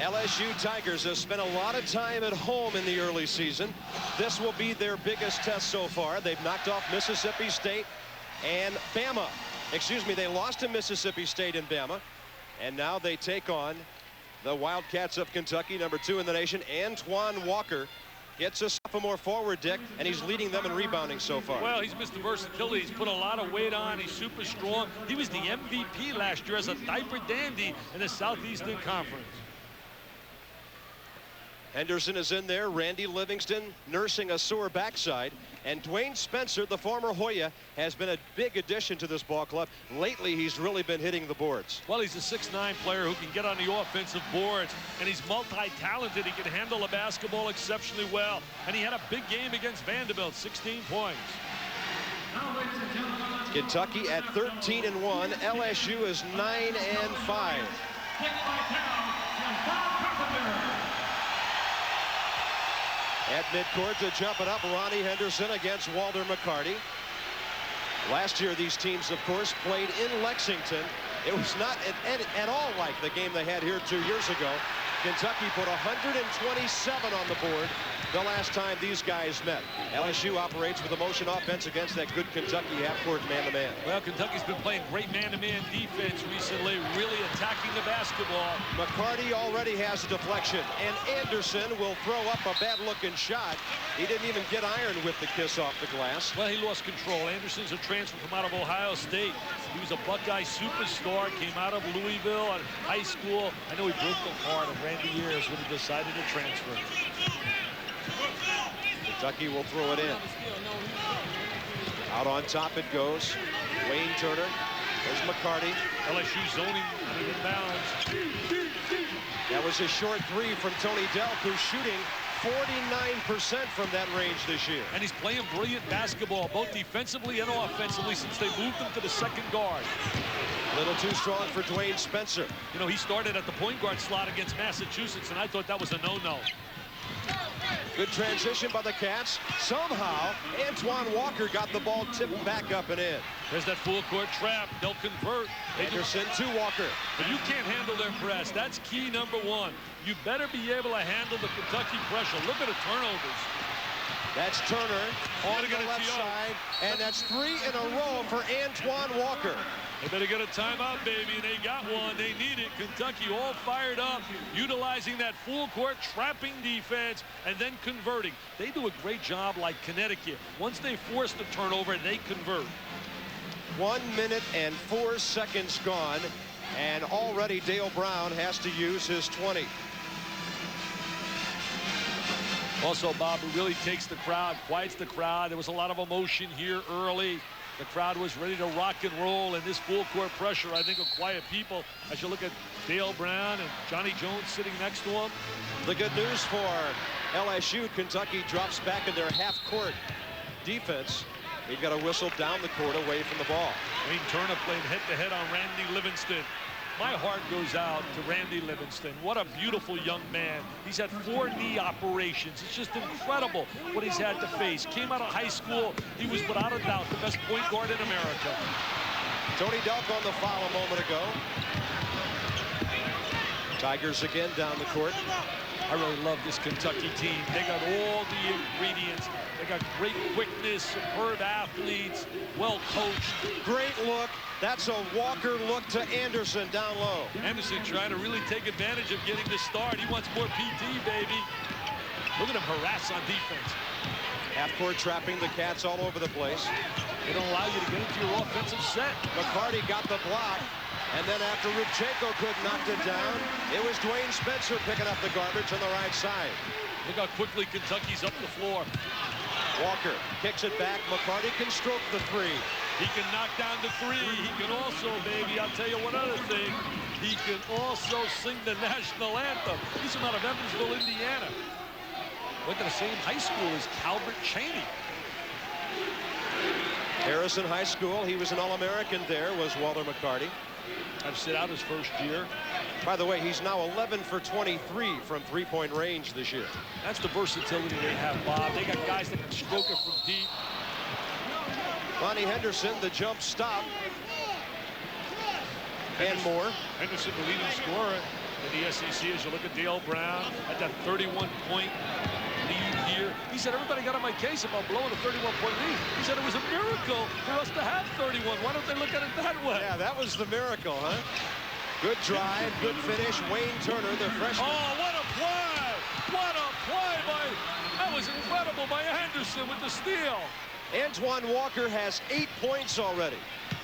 LSU Tigers have spent a lot of time at home in the early season. This will be their biggest test so far. They've knocked off Mississippi State and Bama. Excuse me, they lost to Mississippi State and Bama. And now they take on the Wildcats of Kentucky, #2 in the nation. Antoine Walker gets a sophomore forward, Dick, and he's leading them in rebounding so far. Well, he's Mr. Versatility. He's put a lot of weight on. He's super strong. He was the MVP last year as a diaper dandy in the Southeastern Conference. Henderson is in there. Randy Livingston nursing a sore backside. And Dwayne Spencer, the former Hoya, has been a big addition to this ball club. Lately, he's really been hitting the boards. Well, he's a 6'9" player who can get on the offensive boards. And he's multi-talented. He can handle the basketball exceptionally well. And he had a big game against Vanderbilt, 16 points. Kentucky at 13-1. LSU is 9-5. At midcourt to jump it up, Ronnie Henderson against Walter McCarty. Last year, these teams, of course, played in Lexington. It was not at all like the game they had here 2 years ago. Kentucky put 127 on the board the last time these guys met. LSU operates with a motion offense against that good Kentucky half-court man-to-man. Well, Kentucky's been playing great man-to-man defense recently, really attacking the basketball. McCarty already has a deflection, and Anderson will throw up a bad-looking shot. He didn't even get ironed with the kiss off the glass. Well, he lost control. Anderson's a transfer from out of Ohio State. He was a Buckeye superstar, came out of Louisville in high school. I know he broke the heart of Randy Years when he decided to transfer. Kentucky will throw it in. Out on top it goes. Wayne Turner. There's McCarty. LSU zoning inbounds. That was a short three from Tony Delk, who's shooting 49% from that range this year. And he's playing brilliant basketball, both defensively and offensively, since they moved him to the second guard. A little too strong for Dwayne Spencer. You know, he started at the point guard slot against Massachusetts, and I thought that was a no-no. Good transition by the Cats. Somehow, Antoine Walker got the ball tipped back up and in. There's that full court trap. They'll convert. Anderson to Walker. But you can't handle their press. That's key #1. You better be able to handle the Kentucky pressure. Look at the turnovers. That's Turner on the left side, and that's 3 in a row for Antoine Walker. They better get a timeout, baby, and they got one. They need it. Kentucky all fired up, utilizing that full court trapping defense and then converting. They do a great job like Connecticut. Once they force the turnover, they convert. 1 minute and 4 seconds gone, and already Dale Brown has to use his 20. Also, Bob, it really takes the crowd, quiets the crowd. There was a lot of emotion here early. The crowd was ready to rock and roll, and this full court pressure, I think, will quiet people as you look at Dale Brown and Johnny Jones sitting next to him. The good news for LSU, Kentucky drops back in their half-court defense. They've got a whistle down the court away from the ball. Wayne Turner played head-to-head on Randy Livingston. My heart goes out to Randy Livingston. What a beautiful young man. He's had 4 knee operations. It's just incredible what he's had to face. Came out of high school. He was, without a doubt, the best point guard in America. Tony Delk on the foul a moment ago. Tigers again down the court. I really love this Kentucky team. They got all the ingredients. They got great quickness, superb athletes, well coached. Great look. That's a Walker look to Anderson down low. Anderson trying to really take advantage of getting the start. He wants more PT, baby. Look at him harass on defense. Half-court trapping the Cats all over the place. They don't allow you to get into your offensive set. McCarty got the block. And then after Rubchenko couldn't knock it down, it was Dwayne Spencer picking up the garbage on the right side. Look how quickly Kentucky's up the floor. Walker kicks it back. McCarty can stroke the 3. He can knock down the 3. He can also, baby, I'll tell you one other thing. He can also sing the national anthem. He's from out of Evansville, Indiana. Went to the same high school as Calvert Chaney. Harrison High School. He was an All-American there, was Walter McCarty. I've sit out his first year. By the way, he's now 11 for 23 from three-point range this year. That's the versatility they have, Bob. They got guys that can stroke it from deep. Ronnie Henderson, the jump stop. And more. Henderson, the leading scorer. In the SEC, as you look at Dale Brown at that 31-point lead here, he said everybody got on my case about blowing a 31-point lead. He said it was a miracle for us to have 31. Why don't they look at it that way? Yeah, that was the miracle, huh? Good drive, good finish. Wayne Turner, the freshman. Oh, what a play! What a play by, that was incredible by Anderson with the steal. Antoine Walker has 8 points already.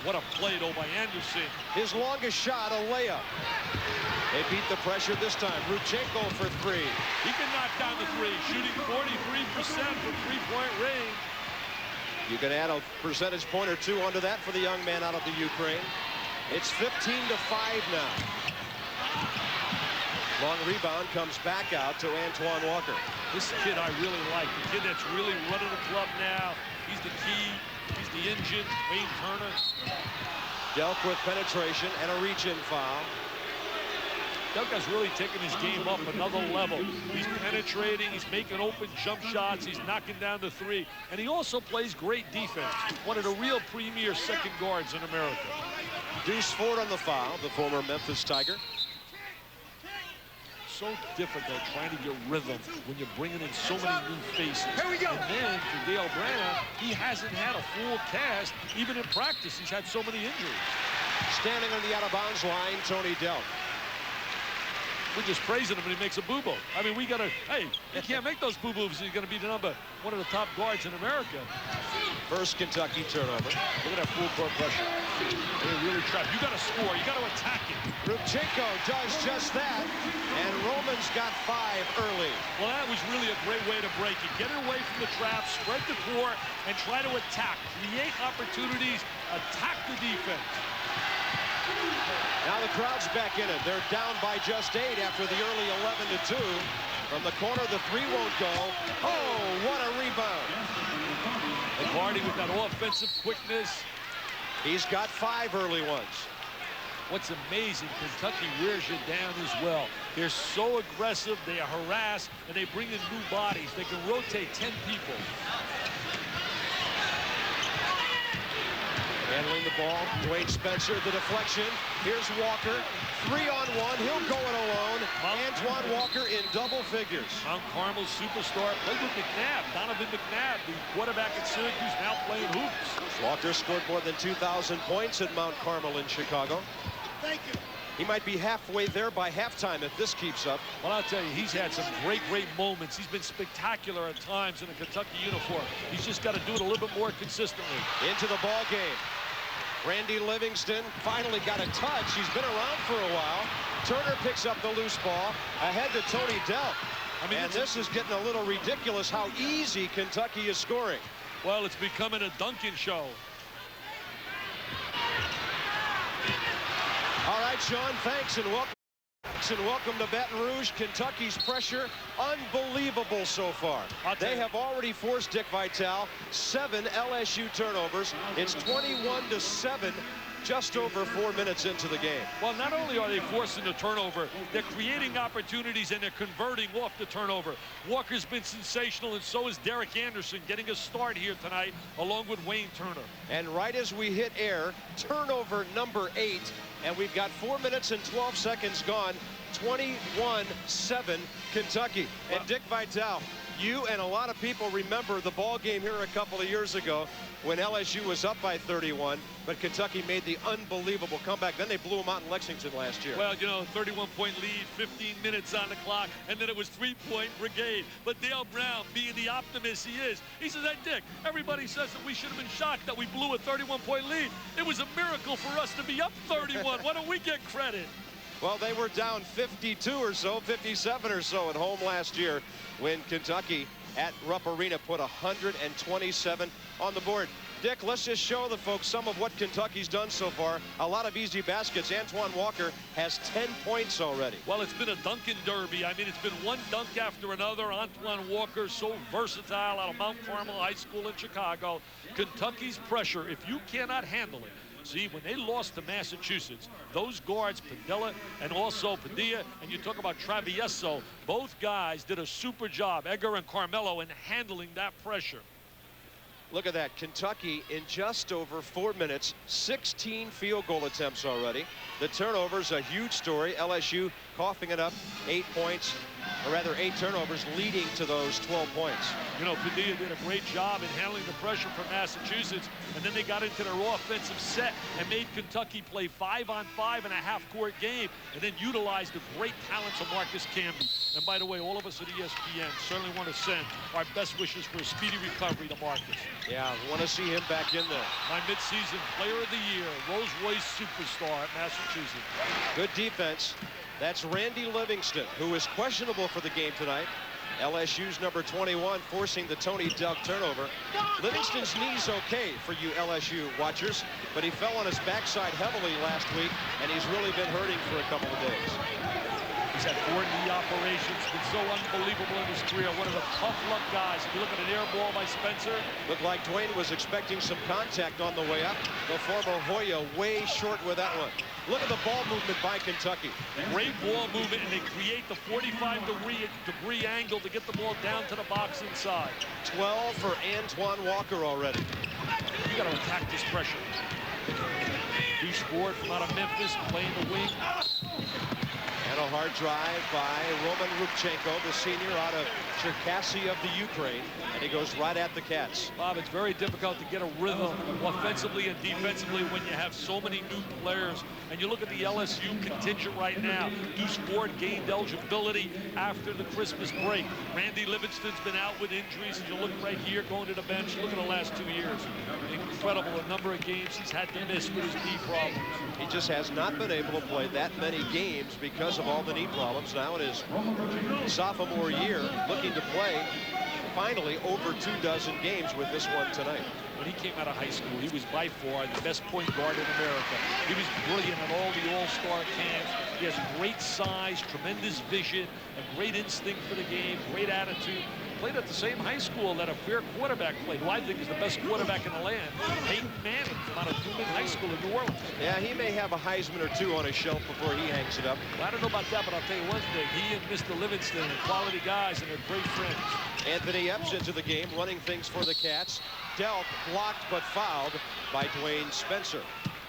What a play, though, by Anderson. His longest shot, a layup. They beat the pressure this time. Ruchenko for 3. He can knock down the 3, shooting 43% from three-point range. You can add a percentage point or 2 onto that for the young man out of the Ukraine. It's 15-5 now. Long rebound comes back out to Antoine Walker. This kid I really like. The kid that's really running the club now. He's the key. He's the engine. Wayne Turner. Delk with penetration and a reach-in foul. Delk has really taken his game up another level. He's penetrating. He's making open jump shots. He's knocking down the 3. And he also plays great defense. One of the real premier second guards in America. Deuce Ford on the foul, the former Memphis Tiger. So difficult trying to get rhythm when you're bringing in so many new faces. Here we go. And then for Dale Brown, he hasn't had a full cast. Even in practice, he's had so many injuries. Standing on the out-of-bounds line, Tony Delk. We're just praising him and he makes a boo-boo. I mean, we got to, hey, he can't make those boo-boos. He's going to be one of the top guards in America. First Kentucky turnover. Look at that full court pressure. They're really trapped. You got to score. You got to attack it. Ruchenko does just that. And Roman's got 5 early. Well, that was really a great way to break it. Get it away from the trap, spread the court, and try to attack. Create opportunities, attack the defense. Now the crowd's back in it. They're down by just 8 after the early 11-2. From the corner, the 3 won't go. Oh, what a rebound. McCarty with that offensive quickness. He's got 5 early ones. What's amazing, Kentucky wears you down as well. They're so aggressive, they harass, and they bring in new bodies. They can rotate 10 people. Handling the ball, Dwayne Spencer, the deflection. Here's Walker, 3-on-1, he'll go it alone. Antoine Walker in double figures. Mount Carmel's superstar, played with McNabb, Donovan McNabb, the quarterback at Syracuse, now playing hoops. Walker scored more than 2,000 points at Mount Carmel in Chicago. Thank you. He might be halfway there by halftime if this keeps up. Well, I'll tell you, he's had some great moments. He's been spectacular at times in a Kentucky uniform. He's just got to do it a little bit more consistently. Into the ball game. Randy Livingston finally got a touch. He's been around for a while. Turner picks up the loose ball ahead to Tony Delk. I mean, and this is getting a little ridiculous how easy Kentucky is scoring. Well, it's becoming a dunking show. All right, Sean, thanks and welcome. And welcome to Baton Rouge. Kentucky's pressure, unbelievable so far. They have already forced Dick Vitale 7 LSU turnovers. It's 21-7, just over 4 minutes into the game. Well, not only are they forcing the turnover, they're creating opportunities and they're converting off the turnover. Walker's been sensational, and so is Derek Anderson, getting a start here tonight, along with Wayne Turner. And right as we hit air, turnover number 8. And we've got 4 minutes and 12 seconds gone. 21-7 Kentucky. And Dick Vitale, you and a lot of people remember the ball game here a couple of years ago when LSU was up by 31, but Kentucky made the unbelievable comeback. Then they blew them out in Lexington last year. Well, you know, 31-point lead, 15 minutes on the clock, and then it was 3-point brigade. But Dale Brown, being the optimist he is, he says, hey, Dick, everybody says that we should have been shocked that we blew a 31-point lead. It was a miracle for us to be up 31. Why don't we get credit? Well, they were down 52 or so, 57 or so at home last year when Kentucky at Rupp Arena put 127 on the board. Dick, let's just show the folks some of what Kentucky's done so far. A lot of easy baskets. Antoine Walker has 10 points already. Well, it's been a dunking derby. I mean, it's been one dunk after another. Antoine Walker, so versatile, out of Mount Carmel High School in Chicago. Kentucky's pressure, if you cannot handle it. See, when they lost to Massachusetts, those guards, Padilla and also Padilla, and you talk about Travieso, both guys did a super job, Edgar and Carmelo, in handling that pressure. Look at that. Kentucky, in just over 4 minutes, 16 field goal attempts already. The turnover's a huge story. LSU coughing it up. 8 points, or rather 8 turnovers, leading to those 12 points. You know, Padilla did a great job in handling the pressure from Massachusetts, and then they got into their offensive set and made Kentucky play 5-on-5 in a half-court game, and then utilized the great talents of Marcus Camby. And by the way, all of us at ESPN certainly want to send our best wishes for a speedy recovery to Marcus. Yeah, want to see him back in there. My midseason player of the year, Rolls-Royce superstar at Massachusetts. Good defense. That's Randy Livingston, who is questionable for the game tonight. LSU's number 21 forcing the Tony Delk turnover. Livingston's knee's okay for you LSU watchers, but he fell on his backside heavily last week, and he's really been hurting for a couple of days. He's had 4 knee operations, been so unbelievable in his career. One of the tough luck guys. If you look at an air ball by Spencer. Looked like Dwayne was expecting some contact on the way up. The former Hoya way short with that one. Look at the ball movement by Kentucky. Great ball movement, and they create the 45-degree angle to get the ball down to the box inside. 12 for Antoine Walker already. You got to attack this pressure. Rouge Ford from out of Memphis playing the wing. And a hard drive by Roman Rubchenko, the senior out of Cherkasy of the Ukraine, and he goes right at the Cats. Bob, it's very difficult to get a rhythm offensively and defensively when you have so many new players. And you look at the LSU contingent right now. Deuce Ford gained eligibility after the Christmas break. Randy Livingston's been out with injuries. And you look right here, going to the bench. Look at the last 2 years. Incredible, a number of games he's had to miss with his knee problems. He just has not been able to play that many games because of all the knee problems. Now in his sophomore year, looking to play finally over 24 games with this one tonight. When he came out of high school, he was by far the best point guard in America. He was brilliant at all the all-star camps. He has great size, tremendous vision, a great instinct for the game, great attitude. Played at the same high school that a fair quarterback played, who I think is the best quarterback in the land, Peyton Manning, from out of Newman High School in New Orleans. Yeah, he may have a Heisman or 2 on his shelf before he hangs it up. Well, I don't know about that, but I'll tell you one thing. He and Mr. Livingston are quality guys, and they're great friends. Anthony Epps into the game, running things for the Cats. Delk blocked but fouled by Dwayne Spencer.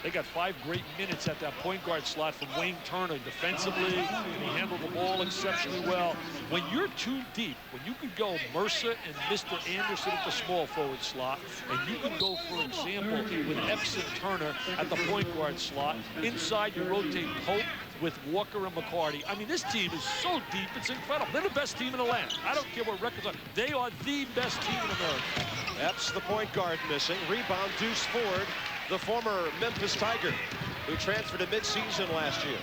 They got 5 great minutes at that point guard slot from Wayne Turner defensively, and he handled the ball exceptionally well. When you're too deep, when you could go Mercer and Mr. Anderson at the small forward slot, and you can go, for example, with Epps and Turner at the point guard slot, inside you rotate Pope with Walker and McCarty. I mean, this team is so deep, it's incredible. They're the best team in the land. I don't care what records are. They are the best team in America. Epps, the point guard, missing. Rebound, Deuce Ford, the former Memphis Tiger, who transferred to midseason last year.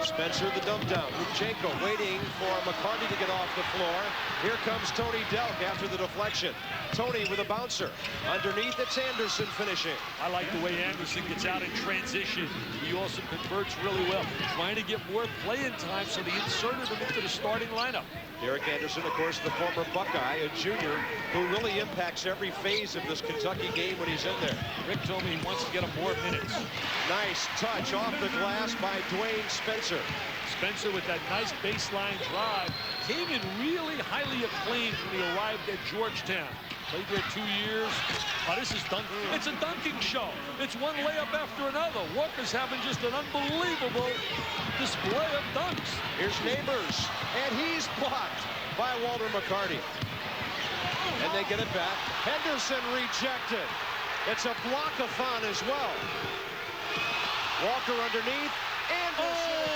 Spencer, the dump down. Rubchenko waiting for McCarty to get off the floor. Here comes Tony Delk after the deflection. Tony with a bouncer. Underneath, it's Anderson finishing. I like the way Anderson gets out in transition. He also converts really well. Trying to get more playing time, so they inserted him into the starting lineup. Derek Anderson, of course, the former Buckeye, a junior who really impacts every phase of this Kentucky game when he's in there. Rick told me he wants to get him more minutes. Nice touch off the glass by Dwayne Spencer. Spencer with that nice baseline drive came in really highly acclaimed when he arrived at Georgetown. Played there 2 years. Oh, this is dunk. It's a dunking show. It's one layup after another. Walker's having just an unbelievable display of dunks. Here's Neighbors, and he's blocked by Walter McCarty. And they get it back. Henderson rejected. It's a block-a-thon as well. Walker underneath. Anderson.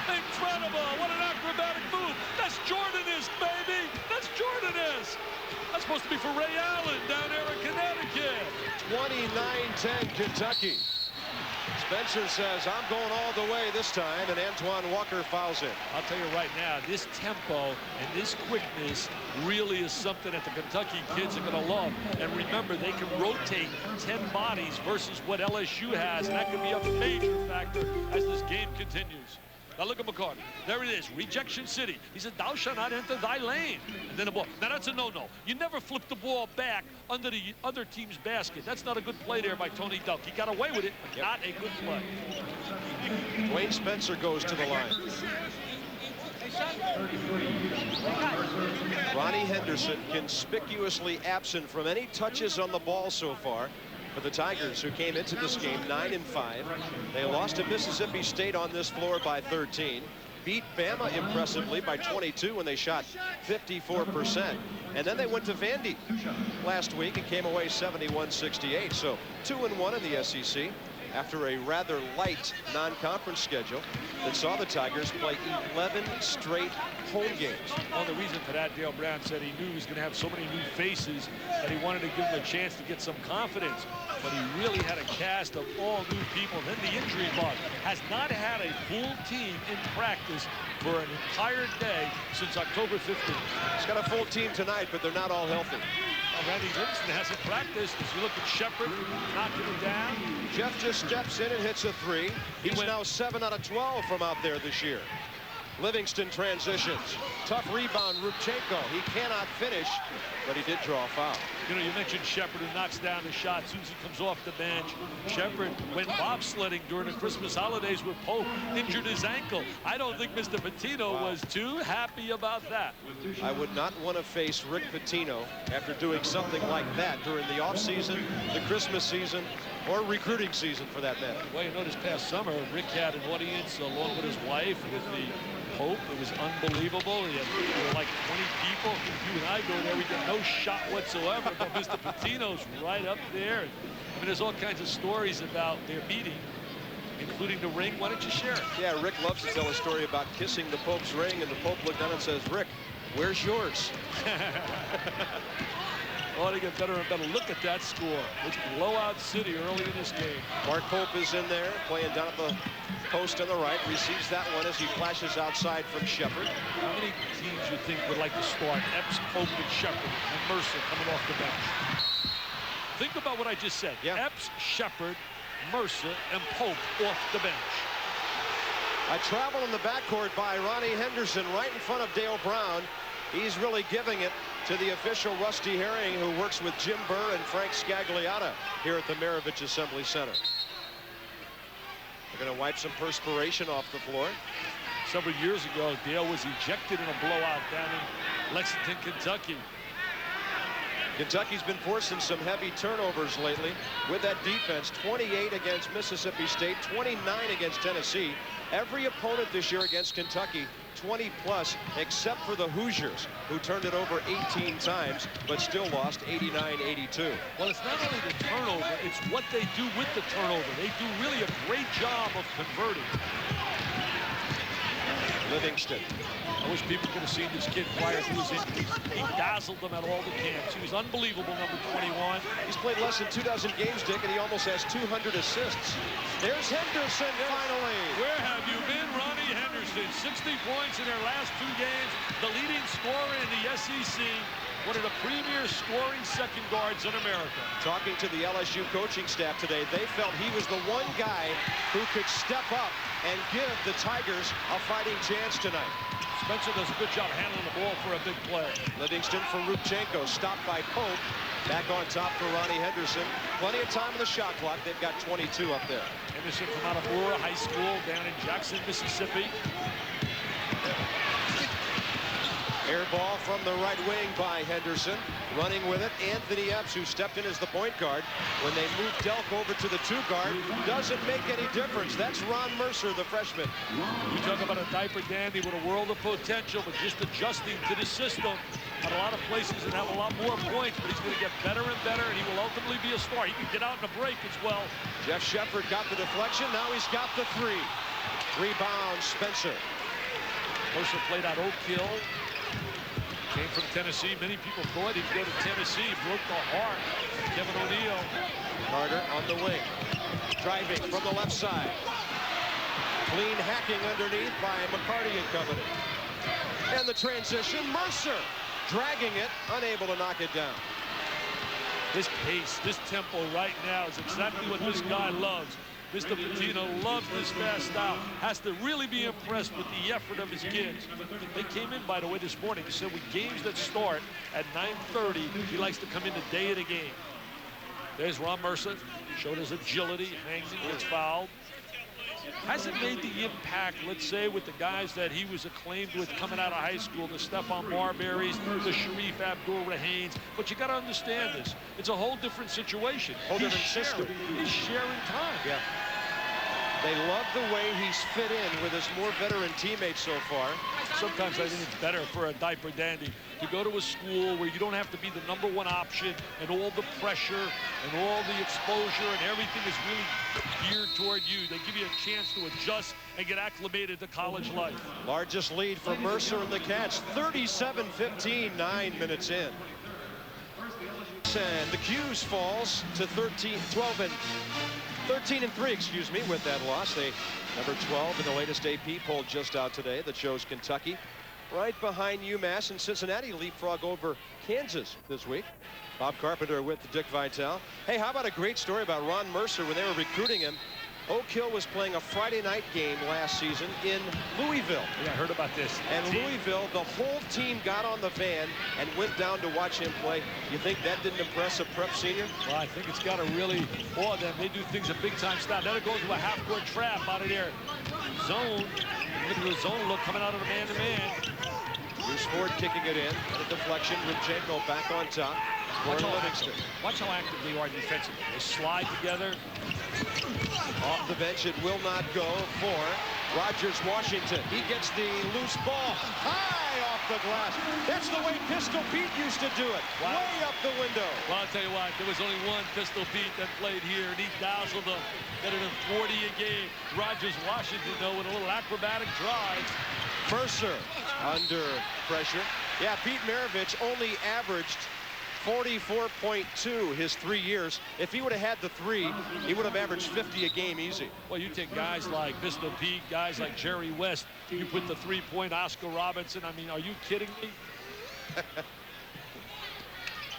Oh, incredible. What an acrobatic move. That's Jordan-esque, baby. That's Jordan-esque. That's supposed to be for Ray Allen down there in Connecticut. 29-10 Kentucky. Spencer says, I'm going all the way this time, and Antoine Walker fouls in. I'll tell you right now, this tempo and this quickness really is something that the Kentucky kids are going to love. And remember, they can rotate 10 bodies versus what LSU has, and that can be a major factor as this game continues. Now look at McCarty. There it is, rejection city. He said, thou shalt not enter thy lane. And then the ball. Now that's a no-no. You never flip the ball back under the other team's basket. That's not a good play there by Tony Delk. He got away with it, but not a good play. Dwayne Spencer goes to the line. Ronnie Henderson conspicuously absent from any touches on the ball so far. for the Tigers, who came into this game 9-5. They lost to Mississippi State on this floor by 13. Beat Bama impressively by 22 when they shot 54%. And then they went to Vandy last week and came away 71-68. So 2-1 in the SEC after a rather light non-conference schedule that saw the Tigers play 11 straight home games. Well, the reason for that, Dale Brown said he knew he was going to have so many new faces that he wanted to give them a chance to get some confidence. But he really had a cast of all new people. And then the injury bug. Has not had a full team in practice for an entire day since October 15th. He's got a full team tonight, but they're not all healthy. Randy Livingston hasn't practiced. As you look at Shepard knocking him down. Jeff just steps in and hits a 3. He's now 7 out of 12 from out there this year. Livingston transitions. Tough rebound, Rubchenko. He cannot finish, but he did draw a foul. You know, you mentioned Shepard, who knocks down the shot as soon as he comes off the bench. Shepard went bobsledding during the Christmas holidays with Pope, injured his ankle. I don't think Mr. Pitino was too happy about that. I would not want to face Rick Pitino after doing something like that during the offseason, the Christmas season, or recruiting season for that matter. Well, you know, this past summer, Rick had an audience along with his wife with the Pope. It was unbelievable. He had like 20 people. You and I go there, we get no shot whatsoever, but Mr. Pitino's right up there. I mean, there's all kinds of stories about their meeting, including the ring. Why don't you share it? Yeah, Rick loves to tell a story about kissing the Pope's ring, and the Pope looked down and says, Rick, where's yours? Oh, they get better and better. Look at that score. It's blowout city early in this game. Mark Pope is in there, playing down at the post on the right. Receives that one as he flashes outside from Shepard. How many teams you think would like to start Epps, Pope, and Shepard, and Mercer coming off the bench? Think about what I just said. Yeah. Epps, Shepard, Mercer, and Pope off the bench. A travel in the backcourt by Ronnie Henderson right in front of Dale Brown. He's really giving it to the official Rusty Herring, who works with Jim Burr and Frank Scagliotta here at the Maravich Assembly Center. They're going to wipe some perspiration off the floor. Several years ago, Dale was ejected in a blowout down in Lexington, Kentucky. Kentucky's been forcing some heavy turnovers lately with that defense. 28 against Mississippi State, 29 against Tennessee. Every opponent this year against Kentucky 20 plus, except for the Hoosiers, who turned it over 18 times, but still lost 89-82. Well, it's not only the turnover, it's what they do with the turnover. They do really a great job of converting. Livingston. I wish people could have seen this kid prior to his injury. He dazzled them at all the camps. He was unbelievable, number 21. He's played less than 2 dozen games, Dick, and he almost has 200 assists. There's Henderson finally. Where have you been, Ronnie Henderson? 60 points in their last 2 games. The leading scorer in the SEC. One of the premier scoring second guards in America. Talking to the LSU coaching staff today, they felt he was the one guy who could step up and give the Tigers a fighting chance tonight. Spencer does a good job handling the ball for a big play. Livingston for Rubchenko, stopped by Pope. Back on top for Ronnie Henderson. Plenty of time on the shot clock. They've got 22 up there. Henderson from out of Aurora High School down in Jackson, Mississippi. Air ball from the right wing by Henderson. Running with it, Anthony Epps, who stepped in as the point guard. When they moved Delk over to the 2 guard, doesn't make any difference. That's Ron Mercer, the freshman. You talk about a diaper dandy with a world of potential, but just adjusting to the system at a lot of places and have a lot more points, but he's going to get better and better, and he will ultimately be a star. He can get out in a break as well. Jeff Shepard got the deflection. Now he's got the 3. Rebound, Spencer. Mercer played out Oak Hill. Came from Tennessee. Many people thought he'd go to Tennessee. Broke the heart of Kevin O'Neal. Carter on the wing. Driving from the left side. Clean hacking underneath by McCarty and company. And the transition, Mercer dragging it, unable to knock it down. This pace, this tempo right now is exactly what this guy loves. Mr. Pitino loves this fast style. Has to really be impressed with the effort of his kids. They came in, by the way, this morning. He said with games that start at 9:30, he likes to come in the day of the game. There's Ron Mercer. Showed his agility, hangs and gets fouled. hasn't made the impact, let's say, with the guys that he was acclaimed with coming out of high school, the Stephon Marburys, the Sharif Abdul-Rahanes. But you got to understand this. It's a whole different situation. Whole different system. He's sharing time. Yeah. They love the way he's fit in with his more veteran teammates so far. Sometimes I think it's better for a diaper dandy to go to a school where you don't have to be the #1 option, and all the pressure and all the exposure and everything is really geared toward you. They give you a chance to adjust and get acclimated to college life. Largest lead for Mercer and the Cats, 37-15, 9 minutes in. And the Q's falls to 13 and 3, excuse me, with that loss. They number 12 in the latest AP poll just out today that shows Kentucky right behind UMass, and Cincinnati leapfrog over Kansas this week. Bob Carpenter with Dick Vitale. Hey, how about a great story about Ron Mercer when they were recruiting him? Oak Hill was playing a Friday night game last season in Louisville. Yeah, I heard about this. And Louisville, the whole team got on the van and went down to watch him play. You think that didn't impress a prep senior? Well, I think it's got to really awe them. They do things a big-time style. Then it goes to a half-court trap out of their zone. Look at the zone look coming out of the man-to-man. Bruce Ford kicking it in. And a deflection. Rubchenko back on top. Watch how active they are defensively. They slide together. Off the bench, it will not go for Rogers Washington. He gets the loose ball high off the glass. That's the way Pistol Pete used to do it. Wow. Way up the window. Well, I'll tell you what, there was only one Pistol Pete that played here, and he dazzled them. Better than 40 a game. Rogers Washington, though, with a little acrobatic drive. Mercer under pressure. Yeah, Pete Maravich only averaged 44.2 his 3 years. If he would have had the 3, he would have averaged 50 a game easy. Well, you take guys like Pistol Pete, guys like Jerry West, you put the 3-point Oscar Robertson. I mean, are you kidding me?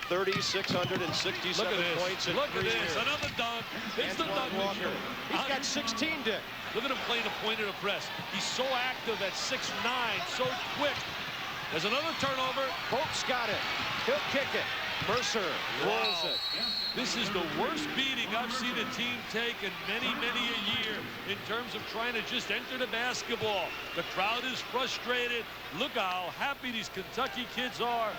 3,667 points in 3 years. Look at this, another dunk. It's the dunk Walker. He's got 16, Dick. Look at him playing a point of the press. He's so active at 6'9", so quick. There's another turnover. Bolt's got it. He'll kick it. Mercer rolls it. This is the worst beating I've seen a team take in many a year in terms of trying to just enter the basketball. The crowd is frustrated. Look how happy these Kentucky kids are.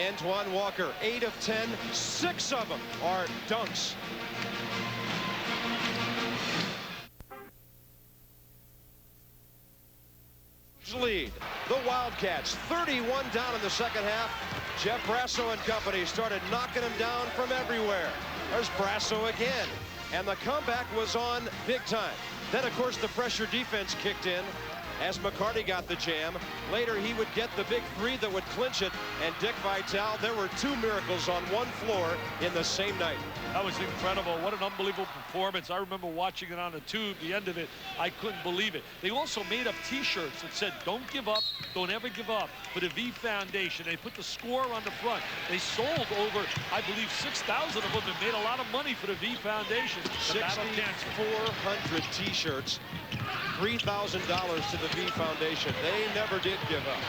Antoine Walker, 8 of 10, 6 of them are dunks. Lead. The Wildcats 31 down in the second half. Jeff Brasso and company started knocking them down from everywhere. There's Brasso again, and the comeback was on big time. Then of course the pressure defense kicked in as McCarty got the jam. Later he would get the big 3 that would clinch it, and Dick Vitale, there were 2 miracles on one floor in the same night. That was incredible. What an unbelievable performance. I remember watching it on the tube, the end of it. I couldn't believe it. They also made up T-shirts that said, "Don't give up, don't ever give up," for the V Foundation. They put the score on the front. They sold over, I believe, 6,000 of them and made a lot of money for the V Foundation. 6,400 T-shirts, $3,000 to the V Foundation. They never did give up.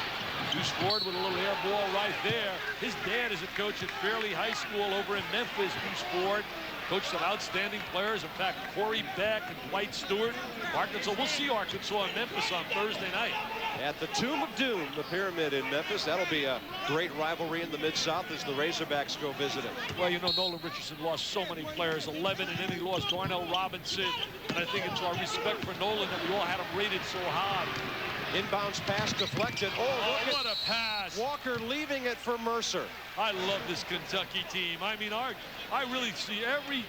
Who scored with a little air ball right there. His dad is a coach at Fairleigh High School over in Memphis. Who scored, coached some outstanding players. In fact, Corey Beck and Dwight Stewart. Arkansas, we'll see Arkansas in Memphis on Thursday night. At the Tomb of Doom, the Pyramid in Memphis. That'll be a great rivalry in the Mid-South as the Razorbacks go visit it. Well, you know, Nolan Richardson lost so many players, 11, and then he lost Darnell Robinson. And I think it's our respect for Nolan that we all had him rated so high. Inbounds pass deflected. Oh, look what a pass. Walker leaving it for Mercer. I love this Kentucky team. I mean, I really see every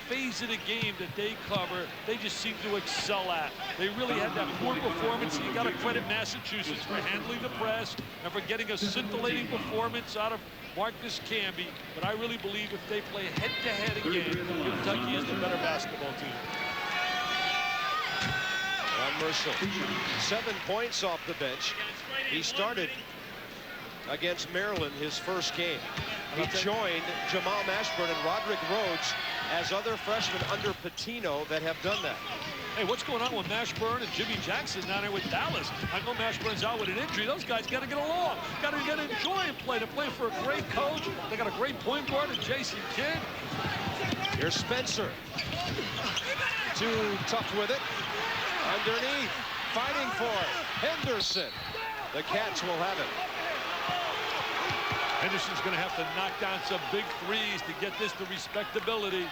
phase of the game that they cover, they just seem to excel at. They really had that poor performance. You got to credit Massachusetts for handling the press and for getting a scintillating performance out of Marcus Camby. But I really believe if they play head-to-head again, Kentucky is the better basketball team. Mercer, 7 points off the bench. He started against Maryland his first game. He joined Jamal Mashburn and Roderick Rhodes as other freshmen under Patino that have done that. Hey, what's going on with Mashburn and Jimmy Jackson down there with Dallas? I know Mashburn's out with an injury. Those guys got to get along. Got to enjoy and play. They're playing for a great coach. They got a great point guard in Jason Kidd. Here's Spencer. Too tough with it. Underneath, fighting for it. Henderson. The Cats will have it. Henderson's going to have to knock down some big threes to get this to respectability.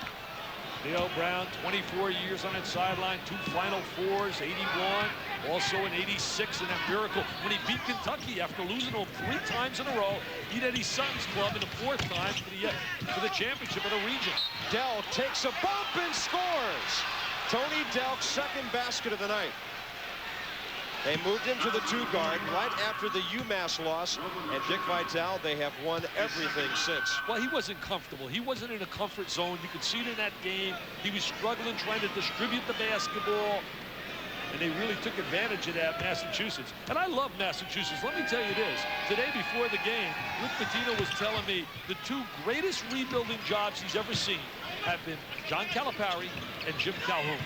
Dale Brown, 24 years on that sideline, 2 Final Fours, 81, also in 86 in that miracle when he beat Kentucky after losing to him 3 times in a row. Beat Eddie Sutton's club in the 4th time for the championship of the region. Delk takes a bump and scores. Tony Delk's 2nd basket of the night. They moved him to the 2 guard right after the UMass loss, and Dick Vitale, they have won everything since. Well, he wasn't comfortable. He wasn't in a comfort zone. You could see it in that game. He was struggling trying to distribute the basketball, and they really took advantage of that, Massachusetts. And I love Massachusetts. Let me tell you this. Today before the game, Rick Pitino was telling me the 2 greatest rebuilding jobs he's ever seen have been John Calipari and Jim Calhoun.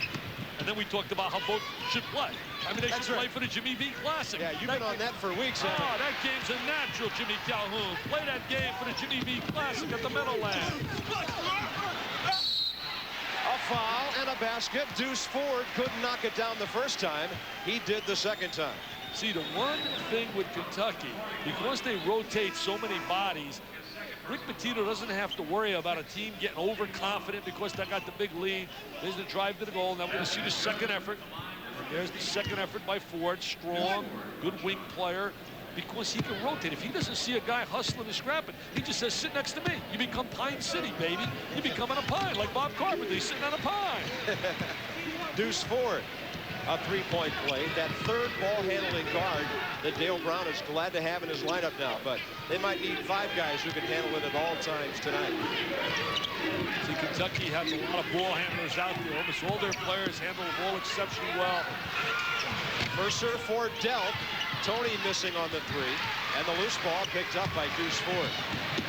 And then we talked about how both should play. I mean, they should play for the Jimmy V Classic. Yeah, you've been on that for weeks. Oh, that game's a natural, Jimmy Calhoun. Play that game for the Jimmy V Classic at the Meadowlands. A foul and a basket. Deuce Ford couldn't knock it down the first time. He did the second time. See, the one thing with Kentucky, because they rotate so many bodies, Rick Pitino doesn't have to worry about a team getting overconfident because they got the big lead. There's the drive to the goal. Now we're going to see the second effort. And there's the second effort by Ford. Strong, good wing player, because he can rotate. If he doesn't see a guy hustling and scrapping, he just says, sit next to me. You become Pine City, baby. You become on a pine, like Bob Carpenter. He's sitting on a pine. Deuce Ford. A 3-point play. That 3rd ball-handling guard that Dale Brown is glad to have in his lineup now. But they might need 5 guys who can handle it at all times tonight. See, Kentucky has a lot of ball handlers out there. Almost all their players handle the ball exceptionally well. Mercer for Delk. Tony missing on the 3. And the loose ball picked up by Deuce Ford.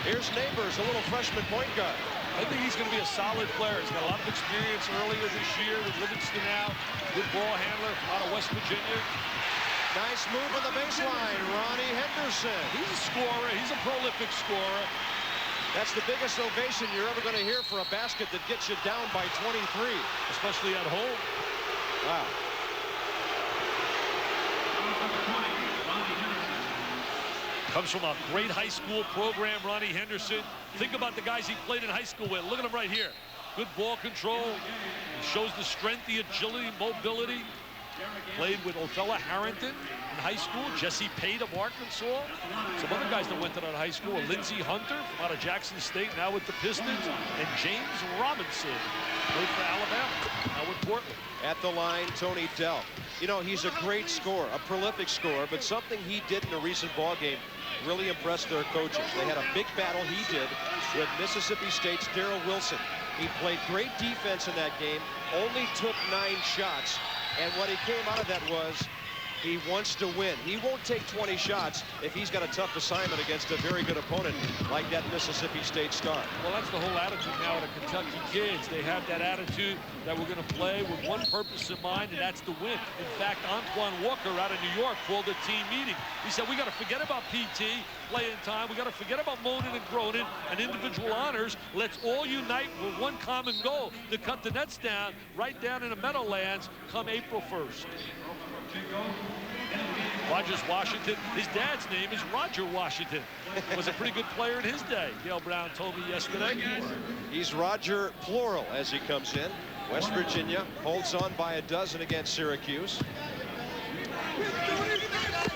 Here's Neighbors, a little freshman point guard. I think he's going to be a solid player. He's got a lot of experience earlier this year with Livingston out. Good ball handler out of West Virginia. Nice move on the baseline. Ronnie Henderson. He's a scorer. He's a prolific scorer. That's the biggest ovation you're ever going to hear for a basket that gets you down by 23. Especially at home. Wow. Comes from a great high school program, Ronnie Henderson. Think about the guys he played in high school with. Look at him right here. Good ball control. He shows the strength, the agility, mobility. Played with Othello Harrington in high school. Jesse Pate of Arkansas. Some other guys that went to that high school. Lindsey Hunter from out of Jackson State, now with the Pistons. And James Robinson, played for Alabama, now with Portland. At the line, Tony Delk. You know, he's a great scorer, a prolific scorer, but something he did in a recent ball game really impressed their coaches. They had a big battle, he did, with Mississippi State's Darrell Wilson. He played great defense in that game, only took 9 shots, and what he came out of that was he wants to win. He won't take 20 shots if he's got a tough assignment against a very good opponent like that Mississippi State star. Well, that's the whole attitude now of the Kentucky kids. They have that attitude that we're going to play with one purpose in mind, and that's to win. In fact, Antoine Walker out of New York called a team meeting. He said, we got to forget about PT, playing time. We got to forget about moaning and groaning and individual honors. Let's all unite with one common goal to cut the nets down right down in the Meadowlands come April 1st. Rogers Washington, his dad's name is Roger Washington. Was a pretty good player in his day, Dale Brown told me yesterday. He's Roger plural as he comes in. West Virginia holds on by a dozen against Syracuse.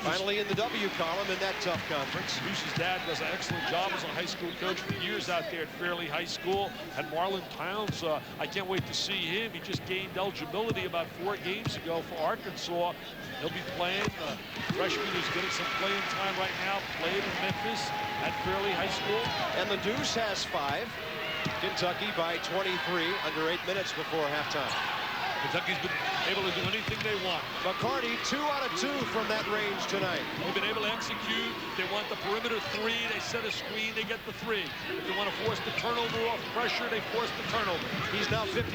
Finally in the W column in that tough conference. Bruce's dad does an excellent job as a high school coach for years out there at Fairleigh High School. And Marlon Towns, I can't wait to see him. He just gained eligibility about 4 games ago for Arkansas. He'll be playing. Freshman who's getting some playing time right now. Played in Memphis at Fairleigh High School. And the Deuce has 5. Kentucky by 23, under 8 minutes before halftime. Kentucky's been able to do anything they want. McCarty 2 out of 2 from that range tonight. They've been able to execute. They want the perimeter 3. They set a screen. They get the 3. If they want to force the turnover off pressure, they force the turnover. He's now 50%,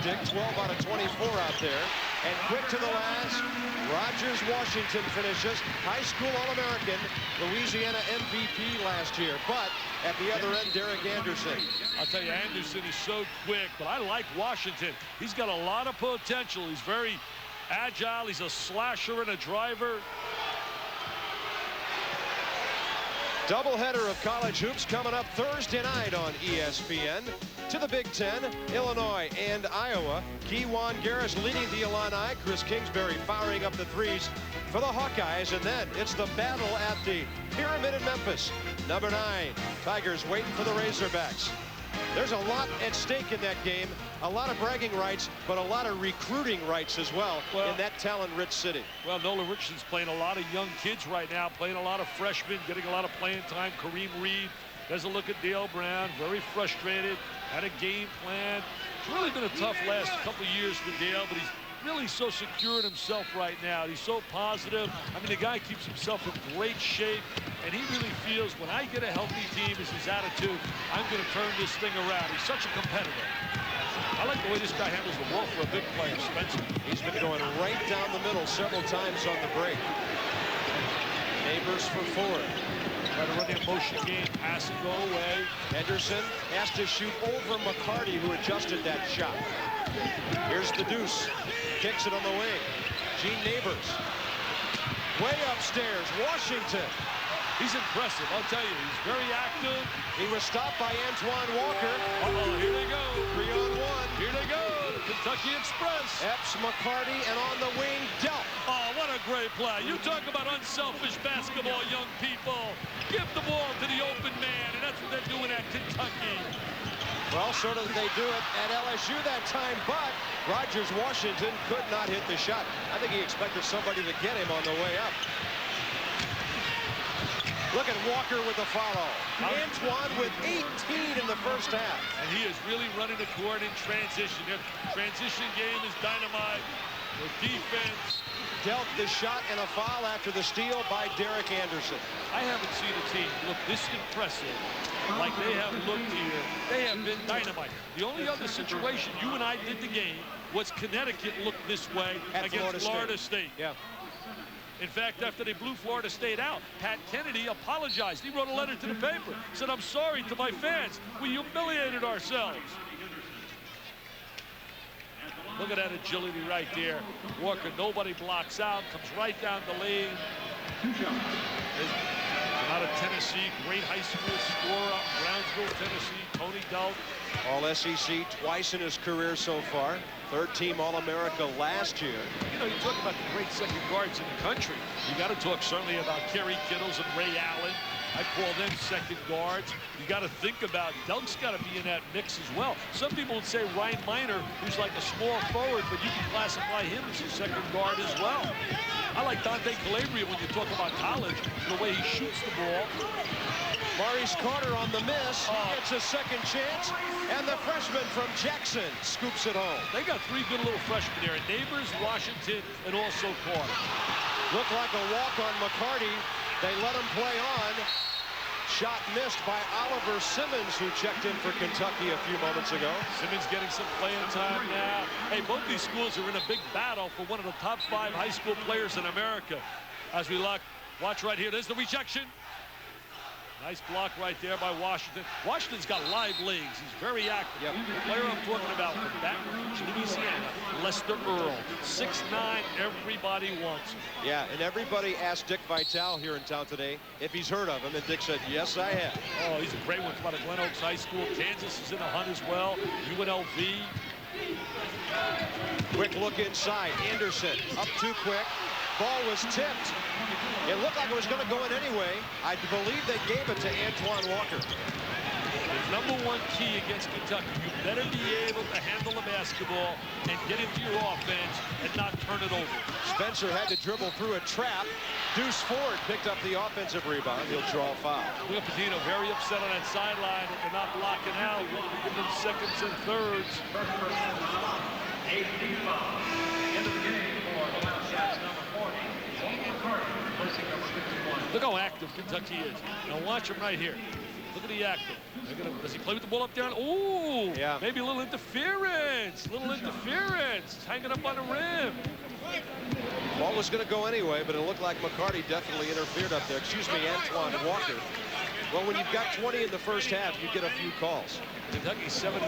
Dick. 12 out of 24 out there. And quick to the last. Rogers Washington finishes. High school All-American. Louisiana MVP last year. But at the other end, Derek Anderson. I'll tell you, Anderson is so quick, but I like Washington. He's got a lot of potential. He's very agile. He's a slasher and a driver. Doubleheader of college hoops coming up Thursday night on ESPN. To the Big Ten, Illinois and Iowa. Keywan Garris leading the Illini. Chris Kingsbury firing up the threes for the Hawkeyes. And then it's the battle at the Pyramid in Memphis. Number 9, Tigers waiting for the Razorbacks. There's a lot at stake in that game. A lot of bragging rights, but a lot of recruiting rights as well in that talent-rich city. Well, Nola Richardson's playing a lot of young kids right now, playing a lot of freshmen, getting a lot of playing time. Kareem Reed doesn't look at Dale Brown, very frustrated, had a game plan. It's really been a tough last couple of years for Dale, but he's really so secure in himself right now. He's so positive. I mean, the guy keeps himself in great shape, and he really feels when I get a healthy team, is his attitude, I'm going to turn this thing around. He's such a competitor. I like the way this guy handles the ball for a big player, Spencer. He's been going right down the middle several times on the break. Neighbors for Ford. Try to run the motion game, pass and go away. Henderson has to shoot over McCarty, who adjusted that shot. Here's the deuce. Kicks it on the wing. Gene Neighbors. Way upstairs, Washington. He's impressive, I'll tell you. He's very active. He was stopped by Antoine Walker. Uh-oh, here they go. 3-on-1. Here they go, the Kentucky Express. Epps, McCarty, and on the wing, Delp. Oh, what a great play. You talk about unselfish basketball, young people. Give the ball to the open man, and that's what they're doing at Kentucky. Well, so did they do it at LSU that time, but Rogers Washington could not hit the shot. I think he expected somebody to get him on the way up. Look at Walker with the follow. Antoine with 18 in the first half. And he is really running the court in transition. Their transition game is dynamite. The defense. Dealt the shot and a foul after the steal by Derek Anderson. I haven't seen a team look this impressive like they have looked here. They have been dynamite. The only other situation you and I did the game was Connecticut looked this way against Florida State. Yeah. In fact, after they blew Florida State out, Pat Kennedy apologized. He wrote a letter to the paper, said, I'm sorry to my fans. We humiliated ourselves. Look at that agility right there. Walker, nobody blocks out, comes right down the lane. Out of Tennessee, great high school scorer, Brownsville, Tennessee, Tony Delp. All SEC twice in his career so far. Third-team All-America last year. You know, you talk about the great second guards in the country. You got to talk certainly about Kerry Kittles and Ray Allen. I call them second guards. You got to think about Delk's got to be in that mix as well. Some people would say Ryan Miner, who's like a small forward, but you can classify him as a second guard as well. I like Dante Calabria when you talk about college, the way he shoots the ball. Maurice Carter on the miss. Gets a second chance. And the freshman from Jackson scoops it home. They got three good little freshmen there. Neighbors, Washington, and also Carter. Looked like a walk on McCarty. They let him play on. Shot missed by Oliver Simmons, who checked in for Kentucky a few moments ago. Simmons getting some playing time now. Hey, both these schools are in a big battle for one of the top 5 high school players in America. As we watch right here, there's the rejection. Nice block right there by Washington. Washington's got live legs. He's very active. Yep. The player I'm talking about from Baton Rouge, Louisiana, Lester Earl. 6'9", everybody wants him. Yeah, and everybody asked Dick Vitale here in town today if he's heard of him, and Dick said, yes, I have. Oh, he's a great one. From out of Glen Oaks High School. Kansas is in the hunt as well. UNLV. Quick look inside. Anderson up too quick. Ball was tipped. It looked like it was going to go in anyway. I believe they gave it to Antoine Walker. The #1 key against Kentucky, you better be able to handle the basketball and get into your offense and not turn it over. Spencer had to dribble through a trap. Deuce Ford picked up the offensive rebound. He'll draw a foul. Will Patino very upset on that sideline that they're not blocking out. Give them seconds and thirds. Look how active Kentucky is. Now watch him right here. Look at the active. Does he play with the ball up there? Oh, yeah. Maybe a little interference. He's hanging up on the rim. Ball was going to go anyway, but it looked like McCarty definitely interfered up there. Excuse me, Antoine Walker. Well, when you've got 20 in the first half, you get a few calls. Kentucky 7-3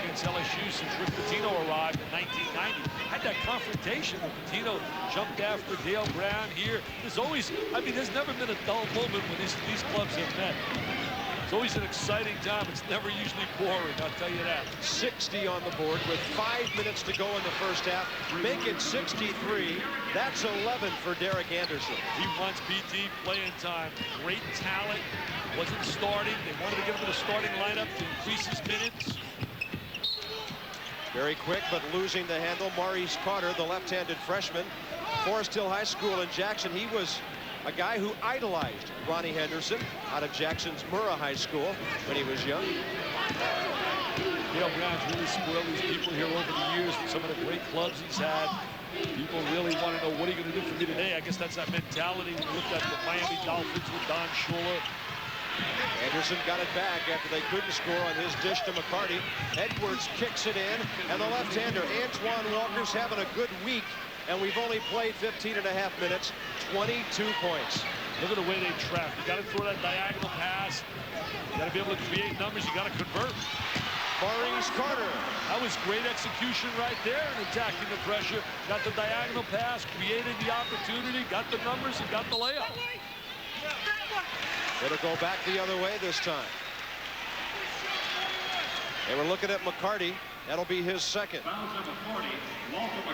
against LSU since Rick Pitino arrived in 1990. Had that confrontation when Pitino jumped after Dale Brown here. There's always, I mean, there's never been a dull moment when these clubs have met. It's always an exciting time. It's never usually boring, I'll tell you that. 60 on the board with 5 minutes to go in the first half. Make it 63. That's 11 for Derek Anderson. He wants BT playing time. Great talent. Wasn't starting. They wanted to get him to the starting lineup to increase his minutes. Very quick, but losing the handle. Maurice Carter, the left-handed freshman. Forest Hill High School in Jackson. He was a guy who idolized Ronnie Henderson out of Jackson's Murrah High School when he was young. Dale Brown's really spoiled these people here over the years with some of the great clubs he's had. People really want to know, what are you going to do for me today? I guess that's that mentality. We looked at the Miami Dolphins with Don Shula. Anderson got it back after they couldn't score on his dish to McCarty. Edwards kicks it in, and the left-hander, Antoine Walker's having a good week. And we've only played 15 and a half minutes, 22 points. Look at the way they trap. You got to throw that diagonal pass. You got to be able to create numbers. You got to convert. Maurice Carter. That was great execution right there in attacking the pressure. Got the diagonal pass, created the opportunity, got the numbers, and got the layup. It'll go back the other way this time. They were looking at McCarty. That'll be his second.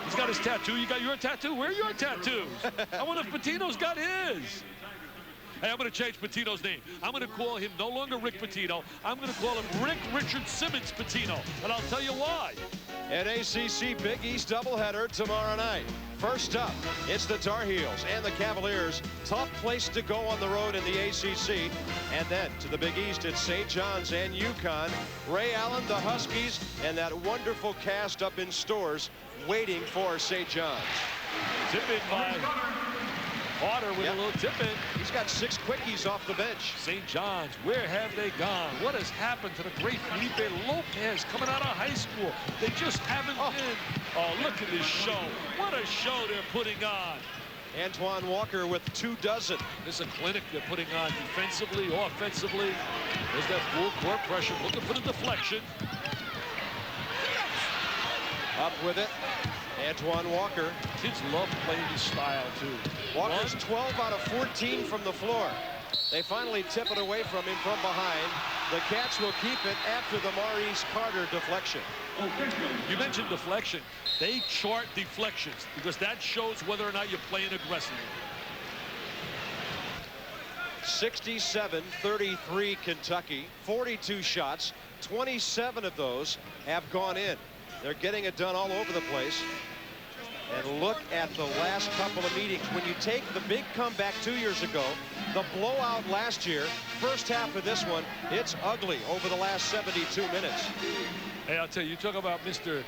He's got his tattoo. You got your tattoo? Where are your tattoos? I wonder if Pitino's got his. Hey, I'm going to change Pitino's name. I'm going to call him no longer Rick Pitino. I'm going to call him Rick Richard Simmons Pitino. And I'll tell you why. An ACC Big East doubleheader tomorrow night. First up, it's the Tar Heels and the Cavaliers. Tough place to go on the road in the ACC. And then to the Big East, it's St. John's and UConn. Ray Allen, the Huskies, and that wonderful cast up in Stores waiting for St. John's. Tip-in by Carter with a little tip-in. He's got 6 quickies off the bench. St. John's, where have they gone? What has happened to the great Felipe Lopez coming out of high school? They just haven't been. Oh, look at this show. What a show they're putting on. Antoine Walker with 2 dozen. This is a clinic they're putting on defensively, offensively. There's that full court pressure, looking for the deflection. Up with it, Antoine Walker. Kids love playing this style, too. Walker's 12 out of 14 from the floor. They finally tip it away from him from behind. The Cats will keep it after the Maurice Carter deflection. You mentioned deflection. They chart deflections because that shows whether or not you're playing aggressively. 67-33 Kentucky. 42 shots. 27 of those have gone in. They're getting it done all over the place. And look at the last couple of meetings. When you take the big comeback 2 years ago, the blowout last year, first half of this one, it's ugly over the last 72 minutes. Hey, I'll tell you, you talk about Mr.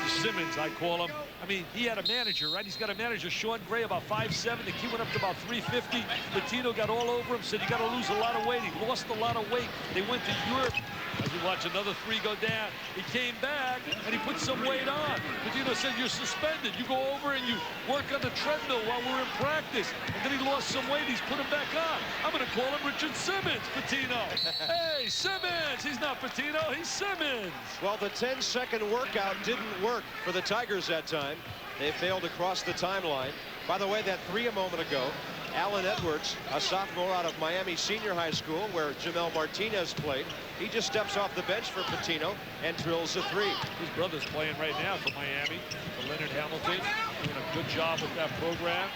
Simmons, I call him. I mean, he had a manager, right? He's got a manager, Sean Gray, about 5'7". The kid went up to about 350. Pitino got all over him, said, you got to lose a lot of weight. He lost a lot of weight. They went to Europe. As you watch another 3 go down, he came back and he put some weight on. Pitino said, you're suspended. You go over and you work on the treadmill while we're in practice. And then he lost some weight. He's put him back on. I'm going to call him Richard Simmons, Pitino. Hey, Simmons. He's not Pitino. He's Simmons. Well, the 10-second workout didn't work for the Tigers that time. They failed to cross the timeline. By the way, that 3 a moment ago, Alan Edwards, a sophomore out of Miami Senior High School, where Jamel Martinez played, he just steps off the bench for Pitino and drills a 3. His brother's playing right now for Miami, for Leonard Hamilton, doing a good job with that program.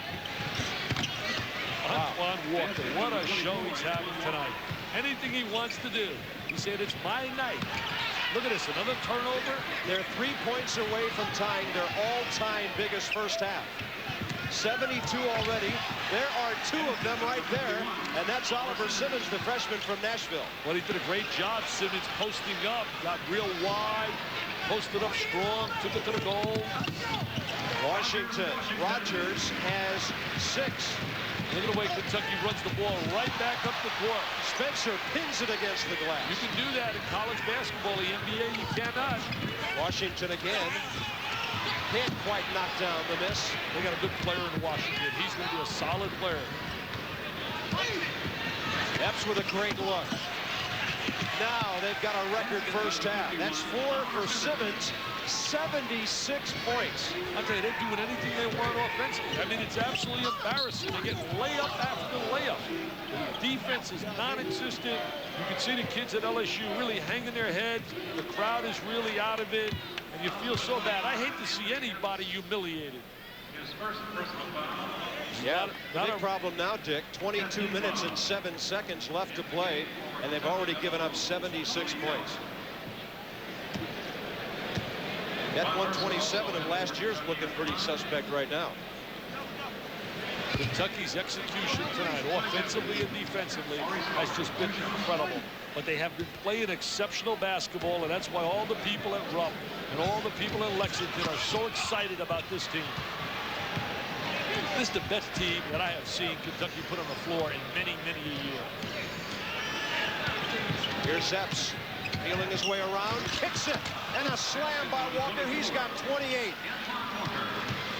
Antoine Walker, what a show he's having tonight. Anything he wants to do. He said, it's my night. Look at this, another turnover. They're 3 points away from tying their all-time biggest first half. 72 already. There are 2 of them right there, and that's Oliver Simmons, the freshman from Nashville. Well, he did a great job, Simmons, posting up, got real wide, posted up strong, took it to the goal. Washington, Rogers has 6. Look at the way Kentucky runs the ball right back up the court. Spencer pins it against the glass. You can do that in college basketball. The NBA, you cannot. Washington again. Can't quite knock down the miss. They got a good player in Washington. He's going to be a solid player. Epps with a great look. Now they've got a record first half. That's 4 for Simmons. 76 points. I'll tell you, they're doing anything they want offensively. I mean, it's absolutely embarrassing. They get layup after layup. The defense is non-existent. You can see the kids at LSU really hanging their heads. The crowd is really out of it, and you feel so bad. I hate to see anybody humiliated. Yeah, the big problem now, Dick, 22 minutes and 7 seconds left to play, and they've already given up 76 points. That 127 of last year's looking pretty suspect right now. Kentucky's execution tonight, offensively and defensively, has just been incredible. But they have been playing exceptional basketball, and that's why all the people at Rupp and all the people in Lexington are so excited about this team. This is the best team that I have seen Kentucky put on the floor in many, many a year. Here's Epps. Feeling his way around, kicks it, and a slam by Walker. He's got 28.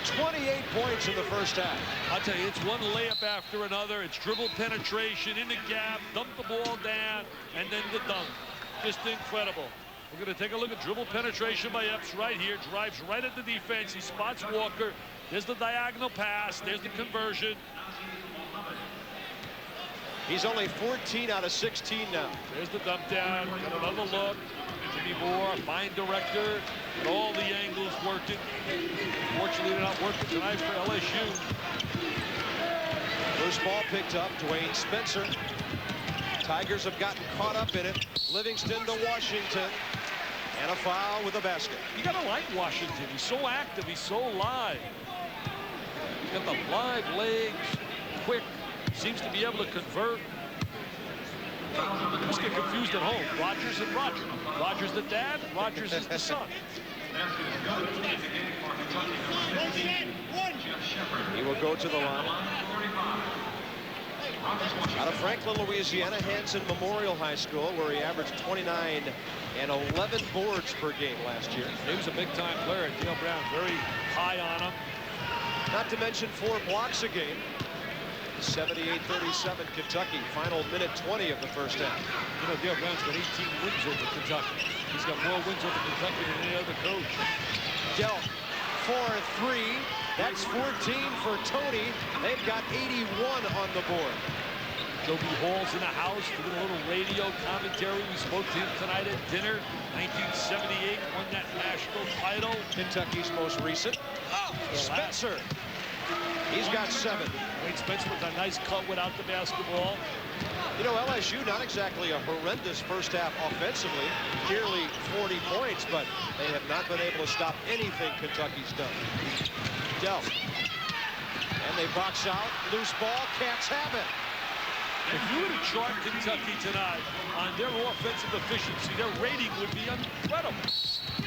28 points in the first half. I'll tell you, it's one layup after another. It's dribble penetration in the gap, dump the ball down, and then the dunk. Just incredible. We're going to take a look at dribble penetration by Epps right here. Drives right at the defense. He spots Walker. There's the diagonal pass. There's the conversion. He's only 14 out of 16 now. There's the dump down. Got another look. Jimmy Moore, fine director, and all the angles working. Fortunately, they're not working tonight for LSU. Loose ball picked up. Dwayne Spencer. Tigers have gotten caught up in it. Livingston to Washington. And a foul with a basket. You got to like Washington. He's so active. He's so live. He's got the live legs, quick. Seems to be able to convert. Just get confused at home. Rogers and Roger. Rogers the dad, Rogers is the son. He will go to the line. Out of Franklin, Louisiana, Hanson Memorial High School, where he averaged 29 and 11 boards per game last year. He was a big-time player. Dale Brown very high on him. Not to mention 4 blocks a game. 78-37 Kentucky. Final minute 20 of the first half. You know, Dale Brown's got 18 wins over Kentucky. He's got more wins over Kentucky than any other coach. Dealt for 3. That's 14 for Tony. They've got 81 on the board. Joby Hall's in the house doing a little radio commentary. We spoke to him tonight at dinner. 1978 won that national title. Kentucky's most recent. Oh, Spencer. He's got 7. Wayne Spencer with a nice cut without the basketball. You know, LSU not exactly a horrendous first half offensively, nearly 40 points, but they have not been able to stop anything Kentucky's done. Dell. And they box out, loose ball, Cats have it. If you were to chart Kentucky tonight on their offensive efficiency, their rating would be incredible.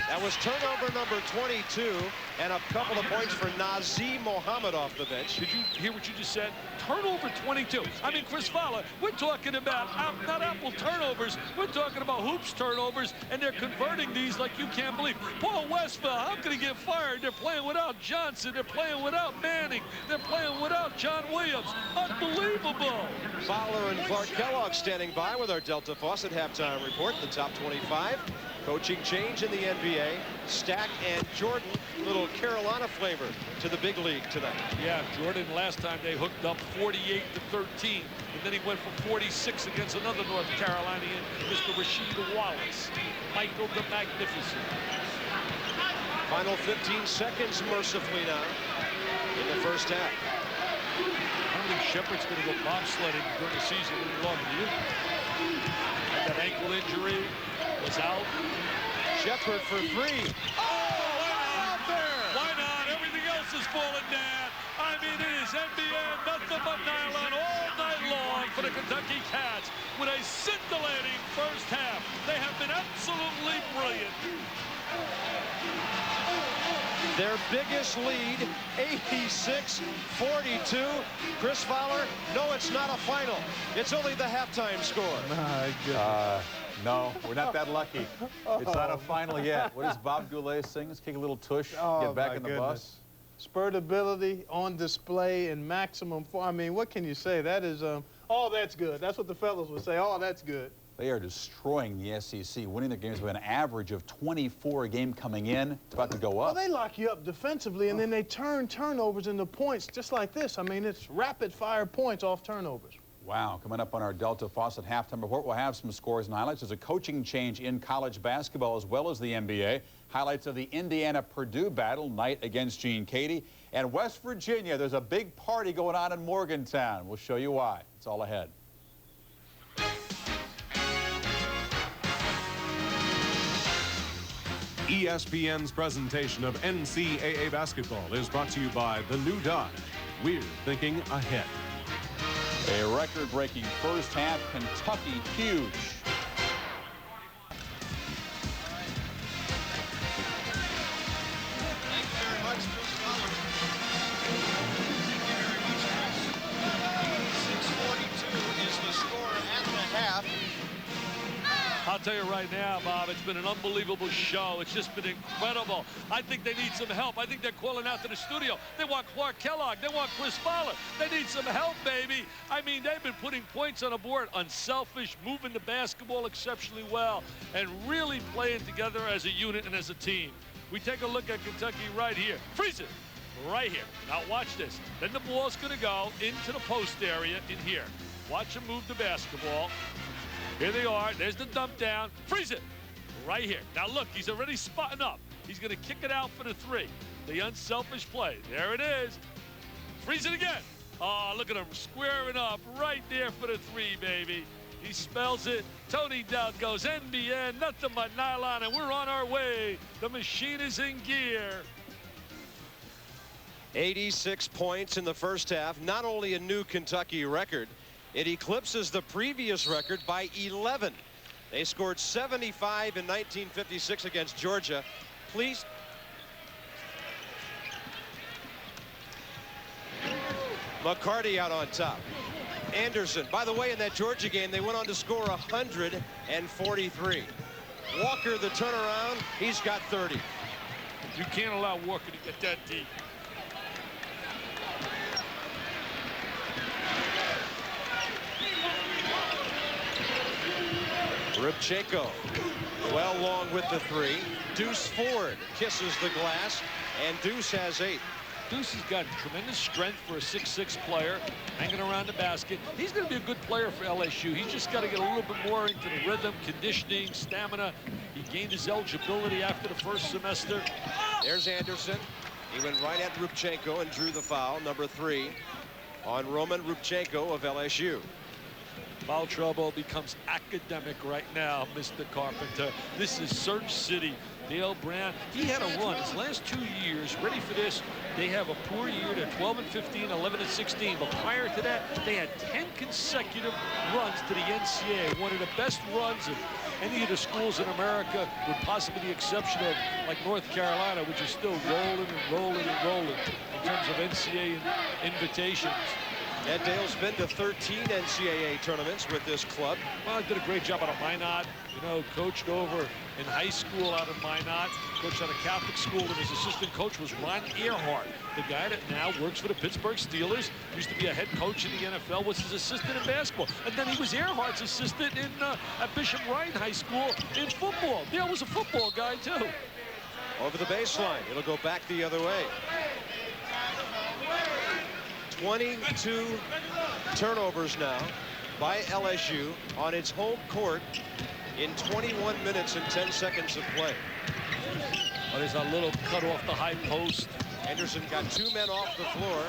That was turnover number 22, and a couple of points for Nazim Mohammed off the bench. Did you hear what you just said? Turnover 22. I mean, Chris Fowler, we're talking about not apple turnovers. We're talking about hoops turnovers, and they're converting these like you can't believe. Paul Westphal, how can he get fired? They're playing without Johnson. They're playing without Manning. They're playing without John Williams. Unbelievable. Fowler and Clark Kellogg standing by with our Delta Faucet halftime report. The top 25. Coaching change in the NBA. Stack and Jordan, little Carolina flavor to the big league tonight. Yeah, Jordan last time they hooked up 48-13, and then he went for 46 against another North Carolinian, Mr. Rasheed Wallace. Michael the Magnificent. Final 15 seconds mercifully now in the first half. I don't think Shepard's going to go bobsledding during the season any longer, do you? Had that ankle injury, was out. Shepard for 3. Oh, why not? out there! Why not? Everything else is falling down. I mean, the Kentucky Cats with a scintillating first half. They have been absolutely brilliant. Their biggest lead, 86-42. Chris Fowler, no, it's not a final. It's only the halftime score. My goodness. No, we're not that lucky. It's not a final yet. What does Bob Goulet sing? Let's kick a little tush, get back in the bus. Spurtability on display in maximum form. I mean, what can you say? That is, oh, that's good. That's what the fellas would say. Oh, that's good. They are destroying the SEC, winning their games with an average of 24 a game coming in. It's about to go up. Well, they lock you up defensively, and then they turn turnovers into points just like this. I mean, it's rapid-fire points off turnovers. Wow. Coming up on our Delta Faucet halftime report, we'll have some scores and highlights. There's a coaching change in college basketball as well as the NBA. Highlights of the Indiana-Purdue battle, Knight against Gene Katie. And West Virginia, there's a big party going on in Morgantown. We'll show you why. It's all ahead. ESPN's presentation of NCAA basketball is brought to you by the new Dodge. We're thinking ahead. A record-breaking first half, Kentucky huge. Thank you very much, Chris Fowler. 6:42 is the score at the half. I'll tell you right now, Bob, it's been an unbelievable show. It's just been incredible. I think they need some help. I think they're calling out to the studio. They want Clark Kellogg. They want Chris Fowler. They need some help, baby. I mean, they've been putting points on the board, unselfish, moving the basketball exceptionally well, and really playing together as a unit and as a team. We take a look at Kentucky right here. Freeze it. Right here. Now watch this. Then the ball's going to go into the post area in here. Watch them move the basketball. Here they are. There's the dump down. Freeze it. Right here. Now look, he's already spotting up. He's going to kick it out for the three. The unselfish play. There it is. Freeze it again. Oh, look at him squaring up right there for the three, baby. He spells it. Tony Dowd goes NBN, nothing but nylon, and we're on our way. The machine is in gear. 86 points in the first half. Not only a new Kentucky record, it eclipses the previous record by 11. They scored 75 in 1956 against Georgia. Please. McCarty out on top. Anderson. By the way, in that Georgia game, they went on to score 143. Walker, the turnaround, he's got 30. You can't allow Walker to get that deep. Rubchenko well long with the three. Deuce Ford kisses the glass, and Deuce has 8. Deuce has got tremendous strength for a 6'6" player, hanging around the basket. He's going to be a good player for LSU. He's just got to get a little bit more into the rhythm, conditioning, stamina. He gained his eligibility after the first semester. There's Anderson. He went right at Rubchenko and drew the foul, number 3, on Roman Rubchenko of LSU. Foul trouble becomes academic right now, Mr. Carpenter. This is Search City. Dale Brown, he had a run his last 2 years. Ready for this? They have a poor year. They're 12-15, 11-16. But prior to that, they had 10 consecutive runs to the NCAA. One of the best runs of any of the schools in America, with possibly the exception of like North Carolina, which is still rolling and rolling and rolling in terms of NCAA invitations. And Dale's been to 13 NCAA tournaments with this club. Well, he did a great job out of Minot. You know, coached over in high school out of Minot. Coached at a Catholic school, and his assistant coach was Ron Earhart, the guy that now works for the Pittsburgh Steelers. Used to be a head coach in the NFL, was his assistant in basketball. And then he was Earhart's assistant in at Bishop Ryan High School in football. Dale was a football guy, too. Over the baseline. It'll go back the other way. 22 turnovers now by LSU on its home court in 21 minutes and 10 seconds of play. But there's a little cut off the high post. Anderson got 2 men off the floor.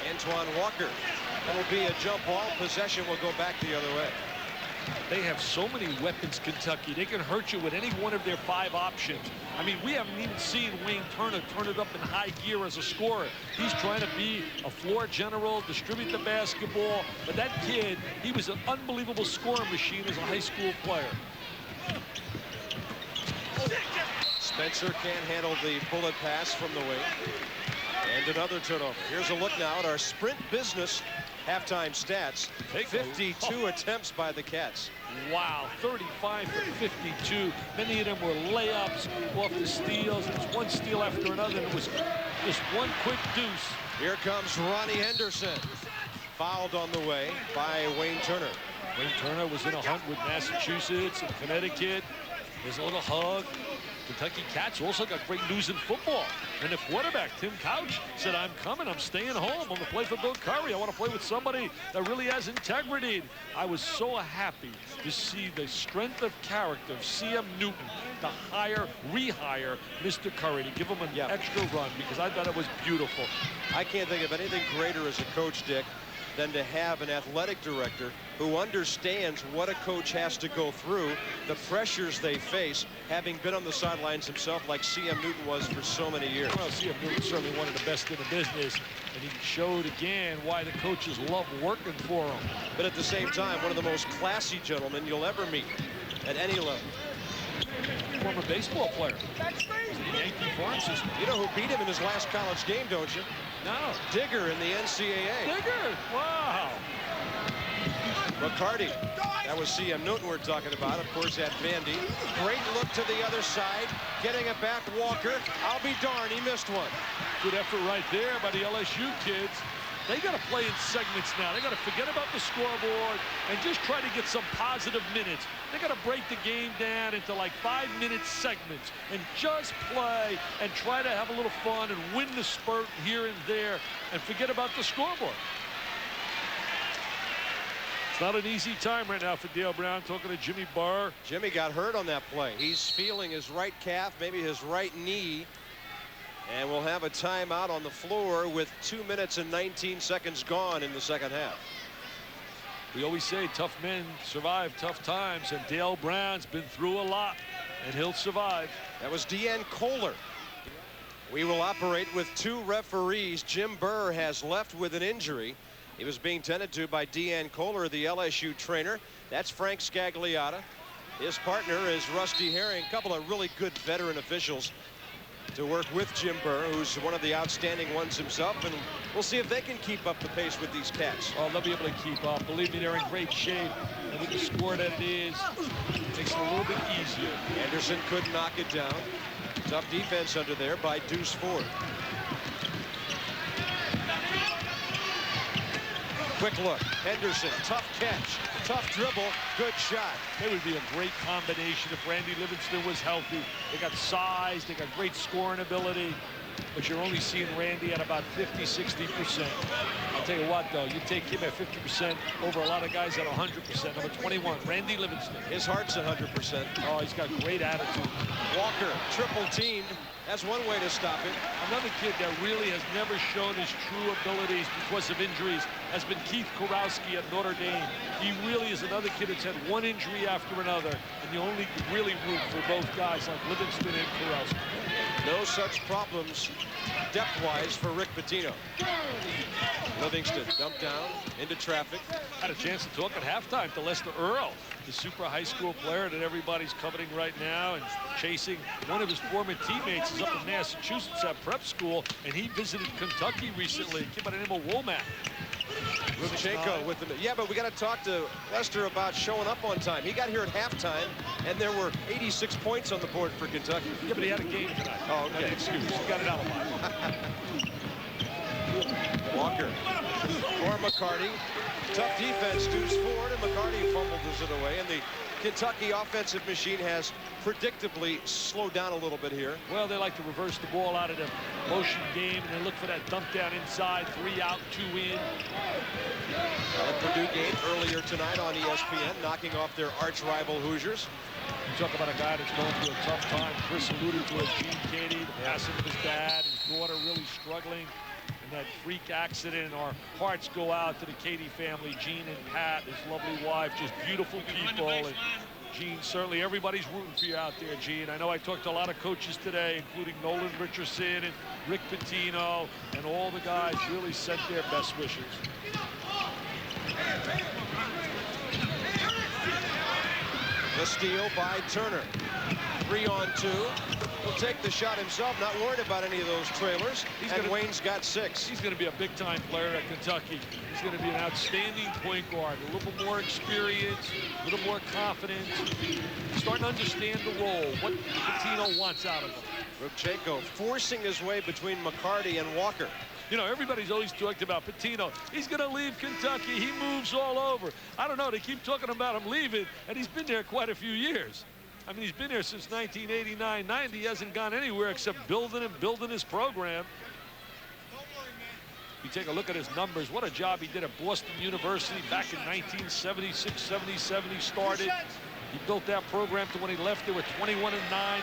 Antoine Walker. That'll be a jump ball. Possession will go back the other way. They have so many weapons, Kentucky. They can hurt you with any one of their 5 options. I mean, we haven't even seen Wayne Turner turn it up in high gear as a scorer. He's trying to be a floor general, distribute the basketball. But that kid, he was an unbelievable scoring machine as a high school player. Spencer can't handle the bullet pass from the wing. And another turnover. Here's a look now at our Sprint Business halftime stats. 52 attempts by the Cats. Wow, 35 for 52. Many of them were layups off the steals. It was one steal after another. It was just one quick deuce. Here comes Ronnie Henderson. Fouled on the way by Wayne Turner. Wayne Turner was in a hunt with Massachusetts and Connecticut. There's a little hug. Kentucky Cats also got great news in football. And the quarterback, Tim Couch, said, I'm coming. I'm staying home. I'm going to play for Bill Curry. I want to play with somebody that really has integrity. I was so happy to see the strength of character of C.M. Newton to rehire Mr. Curry, to give him an extra run, because I thought it was beautiful. I can't think of anything greater as a coach, Dick, than to have an athletic director who understands what a coach has to go through, the pressures they face, having been on the sidelines himself like C.M. Newton was for so many years. Well, C.M. Newton's certainly one of the best in the business, and he showed again why the coaches love working for him. But at the same time, one of the most classy gentlemen you'll ever meet at any level. Former baseball player. The Yankee farm system. You know who beat him in his last college game, don't you? No. Digger in the NCAA. Digger! Wow! McCarty. That was C.M. Newton we're talking about, of course, at Vandy. Great look to the other side. Getting it back, Walker. I'll be darned, he missed one. Good effort right there by the LSU kids. They got to play in segments now. They got to forget about the scoreboard and just try to get some positive minutes. They got to break the game down into like 5-minute segments and just play and try to have a little fun and win the spurt here and there and forget about the scoreboard. It's not an easy time right now for Dale Brown, talking to Jimmy Barr. Jimmy got hurt on that play. He's feeling his right calf, maybe his right knee. And we'll have a timeout on the floor with 2 minutes and 19 seconds gone in the second half. We always say tough men survive tough times, and Dale Brown's been through a lot, and he'll survive. That was Deanne Kohler. We will operate with 2 referees. Jim Burr has left with an injury. He was being tended to by Deanne Kohler, the LSU trainer. That's Frank Scagliotta. His partner is Rusty Herring. A couple of really good veteran officials to work with Jim Burr, who's one of the outstanding ones himself, and we'll see if they can keep up the pace with these Cats. Oh, they'll be able to keep up. Believe me, they're in great shape, and with the score that it is, it makes it a little bit easier. Anderson couldn't knock it down. Tough defense under there by Deuce Ford. Quick look. Henderson, tough catch, tough dribble, good shot. They would be a great combination if Randy Livingston was healthy. They got size, they got great scoring ability, but you're only seeing Randy at about 50–60%. I'll tell you what, though, you take him at 50% over a lot of guys at 100%. Number 21, Randy Livingston. His heart's 100%. Oh, he's got great attitude. Walker, triple teamed. That's one way to stop him. Another kid that really has never shown his true abilities because of injuries has been Keith Kurowski at Notre Dame. He really is another kid that's had one injury after another, and you only really root for both guys like Livingston and Kurowski. No such problems depth-wise for Rick Pitino. Livingston dumped down into traffic. Had a chance to talk at halftime to Lester Earl, the super high school player that everybody's coveting right now and chasing. One of his former teammates is up in Massachusetts at prep school, and he visited Kentucky recently. A kid by the name of Womack. Rumchenko with the... Yeah, but we got to talk to Lester about showing up on time. He got here at halftime, and there were 86 points on the board for Kentucky. Yeah, but he had a game tonight. Oh, okay. Not an excuse. He got an alibi. Walker for McCarty. Tough defense, Deuce Ford, and McCarty fumbled it away. And the Kentucky offensive machine has predictably slowed down a little bit here. Well, they like to reverse the ball out of the motion game, and they look for that dump down inside, 3 out, 2 in. The Purdue game earlier tonight on ESPN, knocking off their arch rival Hoosiers. You talk about a guy that's going through a tough time. Chris alluded to it, Gene Katie, the passing of his dad, his daughter really struggling. And that freak accident. Our hearts go out to the Katie family, Gene and Pat, his lovely wife, just beautiful people. And Gene, certainly everybody's rooting for you out there, Gene. I know I talked to a lot of coaches today, including Nolan Richardson and Rick Pitino, and all the guys really sent their best wishes. The steal by Turner. 3-on-2. He'll take the shot himself, not worried about any of those trailers. Wayne's got 6. He's going to be a big-time player at Kentucky. He's going to be an outstanding point guard, a little bit more experience, a little more confidence. Starting to understand the role, what Pitino wants out of him. Rubchenko forcing his way between McCarty and Walker. You know, everybody's always talked about Pitino. He's going to leave Kentucky. He moves all over. I don't know. They keep talking about him leaving, and he's been there quite a few years. I mean, he's been there since 1989-90. He hasn't gone anywhere except building his program. You take a look at his numbers. What a job he did at Boston University back in 1976-77. He started. He built that program to when he left there with 21-9.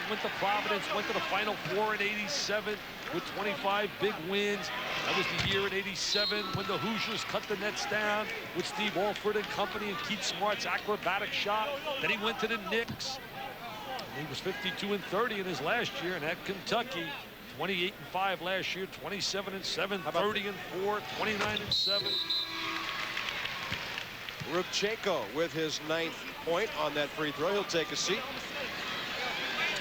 Went to Providence. Went to the Final Four in '87 with 25 big wins. That was the year in '87 when the Hoosiers cut the nets down with Steve Alford and company and Keith Smart's acrobatic shot. Then he went to the Knicks. He was 52-30 in his last year, and at Kentucky, 28-5 last year, 27-7, 30-4, 29-7. Rubchenko with his 9th point on that free throw. He'll take a seat.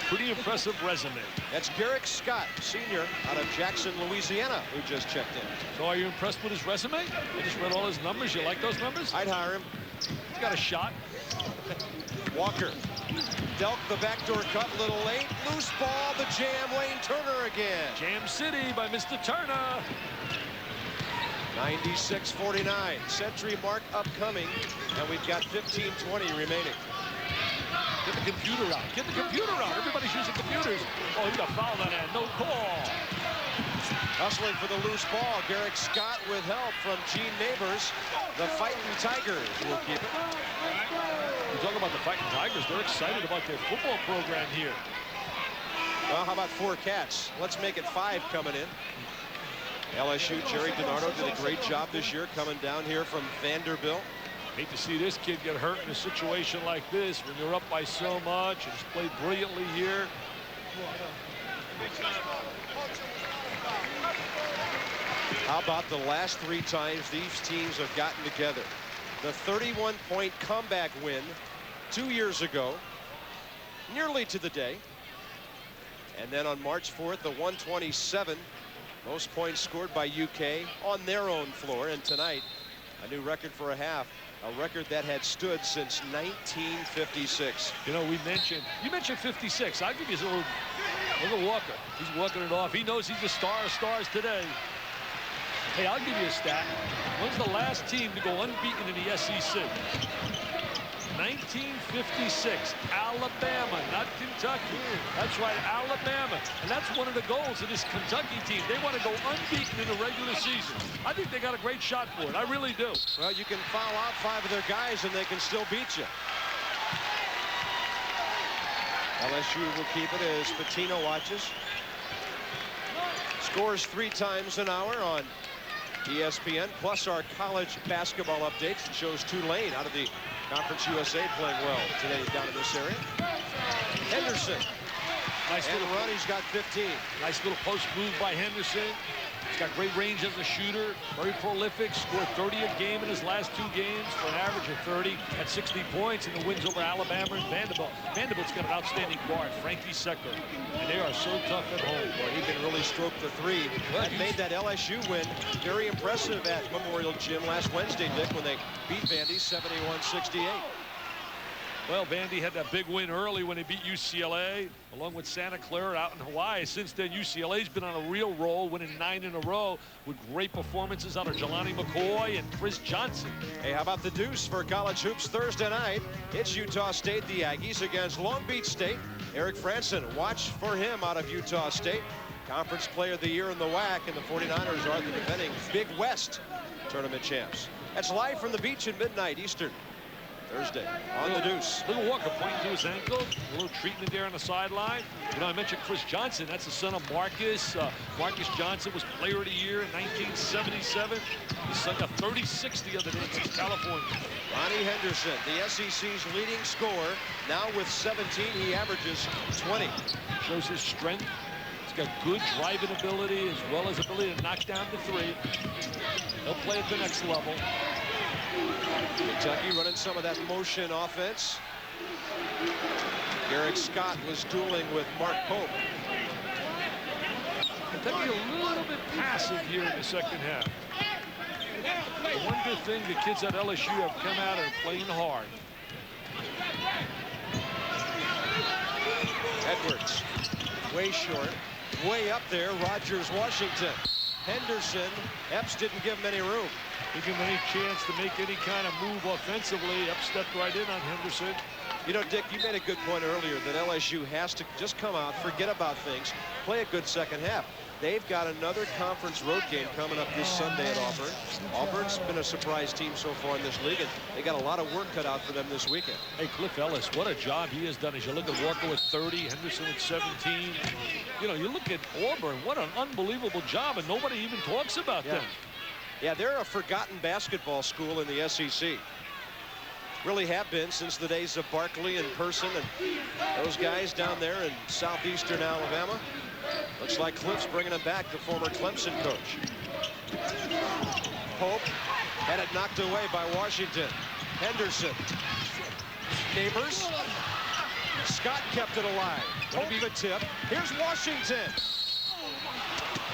Pretty impressive resume. That's Garrick Scott, senior, out of Jackson, Louisiana, who just checked in. So are you impressed with his resume? I just read all his numbers. You like those numbers? I'd hire him. He's got a shot. Walker. Delk the backdoor cut, little late. Loose ball, the jam, Wayne Turner again. Jam City by Mr. Turner. 96-49. Century mark upcoming, and we've got 15-20 remaining. Get the computer out. Get the computer out. Everybody's using computers. Oh, he got fouled on that. No call. Hustling for the loose ball. Garrick Scott with help from Gene Neighbors. The Fighting Tigers will keep it. You talk about the Fighting Tigers. They're excited about their football program here. Well, how about 4 cats? Let's make it 5 coming in. LSU, Jerry DiNardo did a great job this year coming down here from Vanderbilt. Hate to see this kid get hurt in a situation like this when you're up by so much, and he's played brilliantly here. How about the last 3 times these teams have gotten together? The 31-point comeback win 2 years ago, nearly to the day. And then on March 4th, the 127, most points scored by UK on their own floor. And tonight, a new record for a half, a record that had stood since 1956. You know, you mentioned 56. I'll give you a little Walker. He's working it off. He knows he's the star of stars today. Hey, I'll give you a stat. When's the last team to go unbeaten in the SEC? 1956, Alabama, not Kentucky. That's right, Alabama. And that's one of the goals of this Kentucky team. They want to go unbeaten in the regular season. I think they got a great shot for it. I really do. Well, you can foul out 5 of their guys and they can still beat you. LSU will keep it as Pitino watches. Scores 3 times an hour on ESPN, plus our college basketball updates. It shows Tulane out of the Conference USA playing well today down in this area. Henderson. Nice and little run, he's got 15. Nice little post move by Henderson. He's got great range as a shooter, very prolific, scored 30 a game in his last 2 games for an average of 30 at 60 points in the wins over Alabama and Vanderbilt. Vanderbilt's got an outstanding guard, Frankie Secker, and they are so tough at home. Boy, he can really stroke the 3. That made that LSU win very impressive at Memorial Gym last Wednesday, Dick, when they beat Vandy 71-68. Well, Vandy had that big win early when they beat UCLA, along with Santa Clara out in Hawaii. Since then, UCLA's been on a real roll, winning 9 in a row with great performances out of Jelani McCoy and Chris Johnson. Hey, how about the deuce for college hoops Thursday night? It's Utah State, the Aggies, against Long Beach State. Eric Franson, watch for him out of Utah State. Conference Player of the Year in the WAC, and the 49ers are the defending Big West tournament champs. That's live from the beach at midnight Eastern. Thursday on the deuce. Little Walker pointing to his ankle. A little treatment there on the sideline. You know, I mentioned Chris Johnson. That's the son of Marcus. Marcus Johnson was Player of the Year in 1977. His son got 36 the other day against California. Ronnie Henderson, the SEC's leading scorer. Now with 17, he averages 20. Shows his strength. He's got good driving ability as well as ability to knock down the three. He'll play at the next level. Kentucky running some of that motion offense. Garrick Scott was dueling with Mark Pope. Kentucky a little bit passive here in the second half. The one good thing the kids at LSU have come out and playing hard. Edwards, way short, way up there. Rogers, Washington. Henderson, Epps didn't give him any room. Didn't give him any chance to make any kind of move offensively. Epps stepped right in on Henderson. You know, Dick, you made a good point earlier that LSU has to just come out, forget about things, play a good second half. They've got another conference road game coming up this Sunday at Auburn. Auburn's been a surprise team so far in this league, and they got a lot of work cut out for them this weekend. Hey, Cliff Ellis, what a job he has done. As you look at Walker with 30, Henderson with 17. You know, you look at Auburn, what an unbelievable job, and nobody even talks about them. Yeah, they're a forgotten basketball school in the SEC. Really have been since the days of Barkley and Person and those guys down there in southeastern Alabama. Looks like Cliff's bringing him back, the former Clemson coach. Pope had it knocked away by Washington. Henderson. Neighbors. Scott kept it alive. Pope the tip. Here's Washington.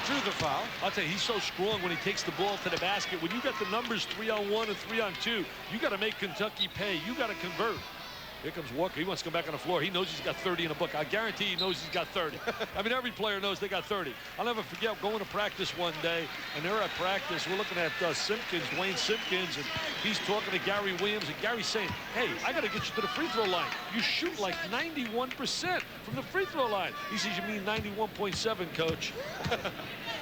Drew the foul. I'll tell you, he's so strong when he takes the ball to the basket. When you got the numbers 3-on-1 and 3-on-2, you got to make Kentucky pay. You got to convert. Here comes Walker. He wants to come back on the floor. He knows he's got 30 in the book. I guarantee he knows he's got 30. I mean, every player knows they got 30. I'll never forget going to practice one day, and they're at practice. We're looking at Simpkins, Wayne Simpkins, and he's talking to Gary Williams, and Gary's saying, hey, I got to get you to the free throw line. You shoot like 91% from the free throw line. He says, you mean 91.7, coach?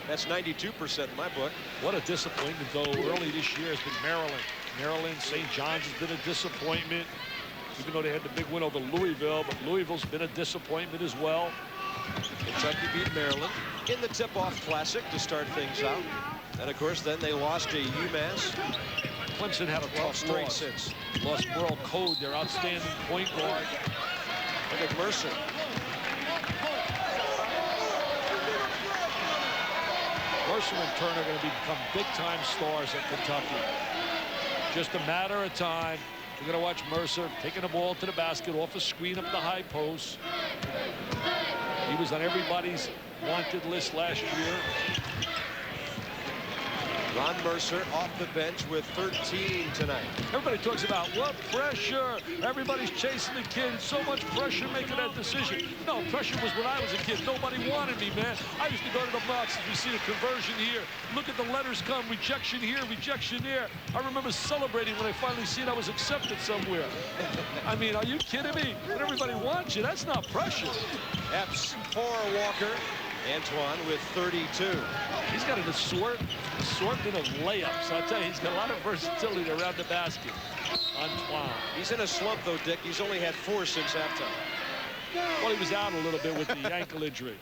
That's 92% in my book. What a disappointment, though. Early this year has been Maryland. Maryland, St. John's has been a disappointment. Even though they had the big win over Louisville, but Louisville's been a disappointment as well. Kentucky beat Maryland in the tip-off classic to start things out. And of course, then they lost to UMass. Clemson had a tough straight loss. since. Lost Merle Code, their outstanding point guard. Look at Mercer. Mercer and Turner are going to become big-time stars at Kentucky. Just a matter of time. We're going to watch Mercer taking the ball to the basket off a screen up the high post. He was on everybody's wanted list last year. Ron Mercer off the bench with 13 tonight. Everybody talks about what pressure. Everybody's chasing the kid. So much pressure making that decision. No, pressure was when I was a kid. Nobody wanted me, man. I used to go to the boxes. We see the conversion here. Look at the letters come. Rejection here, rejection there. I remember celebrating when I finally seen I was accepted somewhere. I mean, are you kidding me? When everybody wants you, that's not pressure. Epps for Walker. Antoine with 32. He's got an assortment of layups. I'll tell you, he's got a lot of versatility around the basket. Antoine. He's in a slump, though, Dick. He's only had 4 since halftime. Well, he was out a little bit with the ankle injury.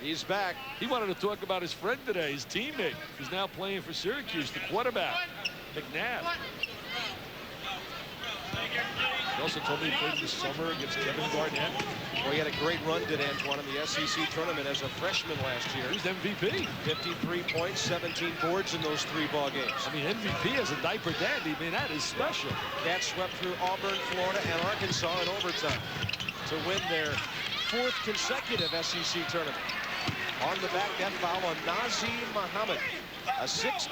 He's back. He wanted to talk about his friend today, his teammate, who's now playing for Syracuse, the quarterback, McNabb. He also told me he played this summer against Kevin Garnett. Well, he had a great run, did Antoine, in the SEC tournament as a freshman last year. He was MVP. 53 points, 17 boards in those 3 ball games. I mean, MVP as a diaper dandy, man, that is special. Cats swept through Auburn, Florida, and Arkansas in overtime to win their 4th consecutive SEC tournament. On the back, that foul on Nazim Muhammad, a 6'10",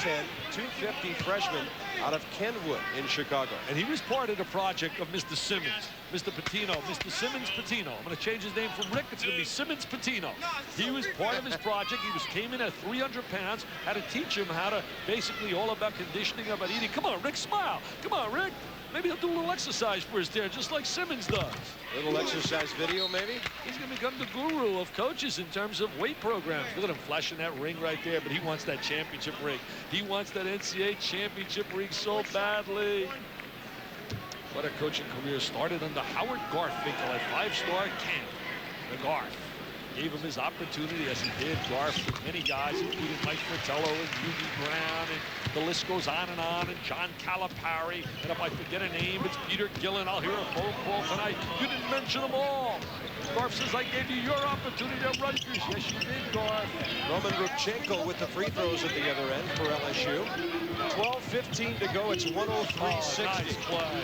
250 freshman out of Kenwood in Chicago. And he was part of the project of Mr. Simmons, Mr. Patino, Mr. Simmons Patino. I'm going to change his name from Rick. It's going to be Simmons Patino. He was part of his project. He came in at 300 pounds, had to teach him how to basically all about conditioning, about eating. Come on, Rick, smile. Come on, Rick. Maybe he'll do a little exercise for his there, just like Simmons does. Little exercise video, maybe? He's going to become the guru of coaches in terms of weight programs. Look at him flashing that ring right there, but he wants that championship ring. He wants that NCAA championship ring so badly. What a coaching career. Started under Howard Garfinkel at 5-star camp. The Garth gave him his opportunity, as he did. Garth with many guys, including Mike Fratello and Hubie Brown, and the list goes on, and John Calipari. And if I forget a name, it's Peter Gillen. I'll hear a phone call tonight. You didn't mention them all. Garth says, I gave you your opportunity at Rutgers. Yes, you did, Garth. Roman Rubchenko with the free throws at the other end for LSU. 12:15 to go. It's 103-60. Nice play.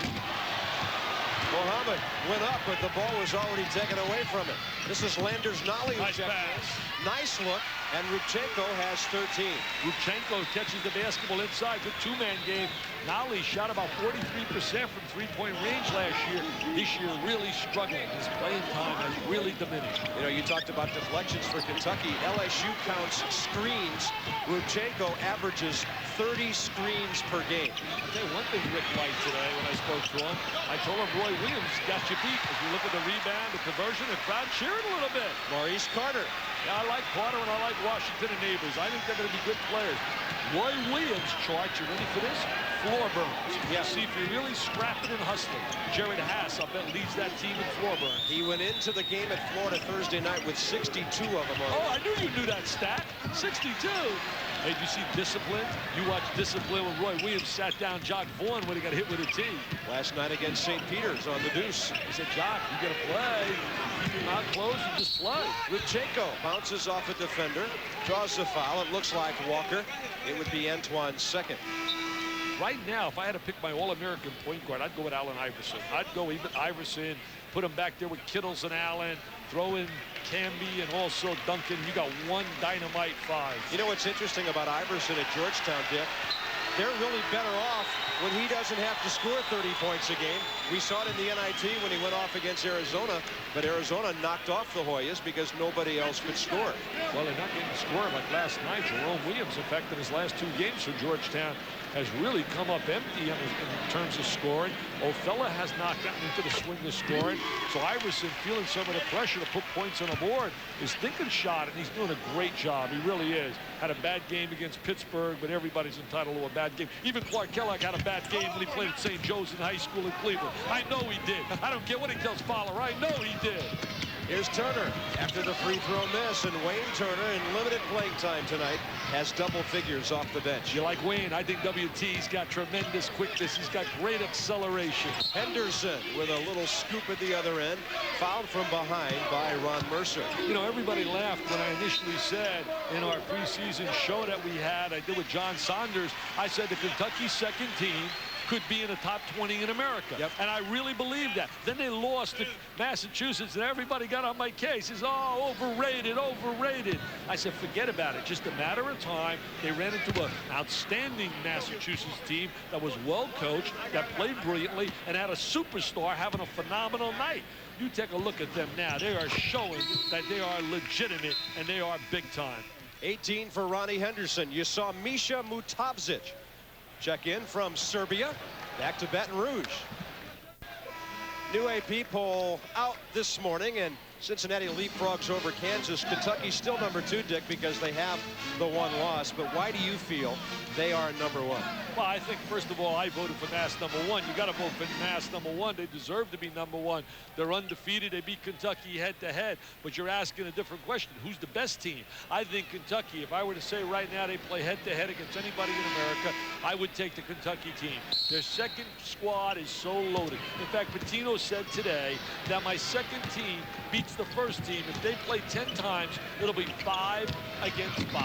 Mohammed went up, but the ball was already taken away from him. This is Landers Nolly who Nice checked pass. in. Nice look, and Rubchenko has 13. Rubchenko catches the basketball inside. Good two-man game. Nolly shot about 43% from three-point range last year. This year, really struggling. His playing time has really diminished. You know, you talked about deflections for Kentucky. LSU counts screens. Rubchenko averages 30 screens per game. I'll tell you one thing Rick liked today when I spoke to him. I told him Roy Williams got you beat. If you look at the rebound, the conversion, the crowd cheering a little bit. Maurice Carter. Yeah, I like Carter and I like Washington and Neighbors. I think they're going to be good players. Roy Williams chart, you ready for this? Floor burns. Yeah. See if you're really scrapping and hustling. Jared Haas, I bet, leads that team in floor burns. He went into the game at Florida Thursday night with 62 of them on. Oh, I knew you knew that stat. 62. Hey, did you see Discipline? You watched Discipline when Roy Williams sat down Jock Vaughn when he got hit with a tee. Last night against St. Peter's on the deuce. He said, Jock, you got to play. Keep your mouth closed and just play. Rubchenko bounces off a defender, draws the foul. It looks like Walker. It would be Antoine's second. Right now, if I had to pick my All-American point guard, I'd go with Allen Iverson. I'd go even Iverson, put him back there with Kittles and Allen, throw in Camby and also Duncan. You got one dynamite five. You know what's interesting about Iverson at Georgetown, Dick? They're really better off when he doesn't have to score 30 points a game. We saw it in the NIT when he went off against Arizona, but Arizona knocked off the Hoyas because nobody else could score. Well, they're not getting scored like last night. Jerome Williams, in fact, in his last 2 games for Georgetown, has really come up empty in terms of scoring. Ofella has not gotten into the swing of scoring. So Iverson, feeling some of the pressure to put points on the board, is thinking shot, and he's doing a great job. He really is. Had a bad game against Pittsburgh, but everybody's entitled to a bad game. Even Clark Kellogg had a bad game when he played at St. Joe's in high school in Cleveland. I know he did. I don't care what he tells Fowler. I know he did. Here's Turner after the free throw miss, and Wayne Turner, in limited playing time tonight, has double figures off the bench. You like Wayne? I think WT's got tremendous quickness. He's got great acceleration. Henderson with a little scoop at the other end, fouled from behind by Ron Mercer. You know, everybody laughed when I initially said in our preseason show that we had, I did with John Saunders, I said the Kentucky second team could be in the top 20 in America. Yep. And I really believe that. Then they lost to Massachusetts, and everybody got on my case. It's oh, overrated, overrated. I said, forget about it. Just a matter of time. They ran into an outstanding Massachusetts team that was well coached, that played brilliantly, and had a superstar having a phenomenal night. You take a look at them now. They are showing that they are legitimate, and they are big time. 18 for Ronnie Henderson. You saw Misha Mutavzic check in from Serbia, back to Baton Rouge. New AP poll out this morning, and Cincinnati leapfrogs over Kansas. Kentucky still number 2, Dick, because they have the 1 loss. But why do you feel they are number 1? Well, I think, first of all, I voted for Mass number 1. You got to vote for Mass number 1. They deserve to be number 1. They're undefeated. They beat Kentucky head-to-head. But you're asking a different question. Who's the best team? I think Kentucky. If I were to say right now they play head-to-head against anybody in America, I would take the Kentucky team. Their second squad is so loaded. In fact, Pitino said today that my second team beats the first team. If they play 10 times, it'll be 5 against 5.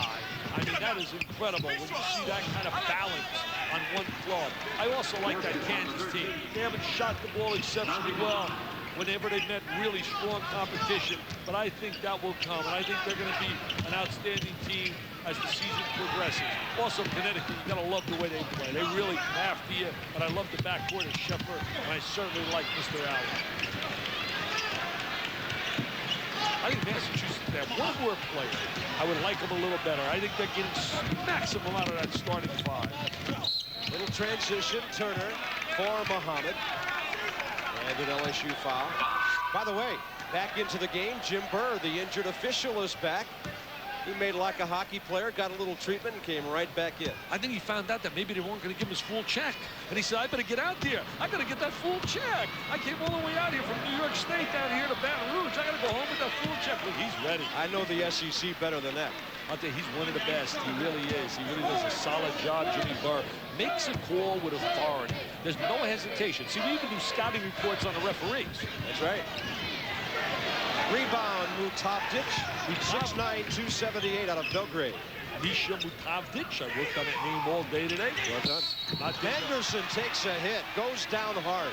I mean, that is incredible when you see that kind of balance on one club. I also like that Kansas team. They haven't shot the ball exceptionally well whenever they've met really strong competition, but I think that will come, and I think they're going to be an outstanding team as the season progresses. Also, Connecticut, you got to love the way they play. They really come after you, but I love the backcourt of Sheffer, and I certainly like Mr. Allen. I think Massachusetts, they have one more player. I would like them a little better. I think they're getting maximum out of that starting 5. Little transition, Turner for Muhammad. And an LSU foul. By the way, back into the game, Jim Burr, the injured official, is back. He made like a hockey player, got a little treatment, and came right back in. I think he found out that maybe they weren't going to give him his full check. And he said, I better get out there. I got to get that full check. I came all the way out here from New York State down here to Baton Rouge. I got to go home with that full check. Look, he's ready. I know the SEC better than that. I'll tell you, he's one of the best. He really is. He really does a solid job. Jimmy Burr makes a call with authority. There's no hesitation. See, we even do scouting reports on the referees. That's right. Rebound, Maravich, 6'9", 278 out of Belgrade. Misha Maravich. I worked on that name all day today. Well done. Not Henderson takes a hit, goes down hard.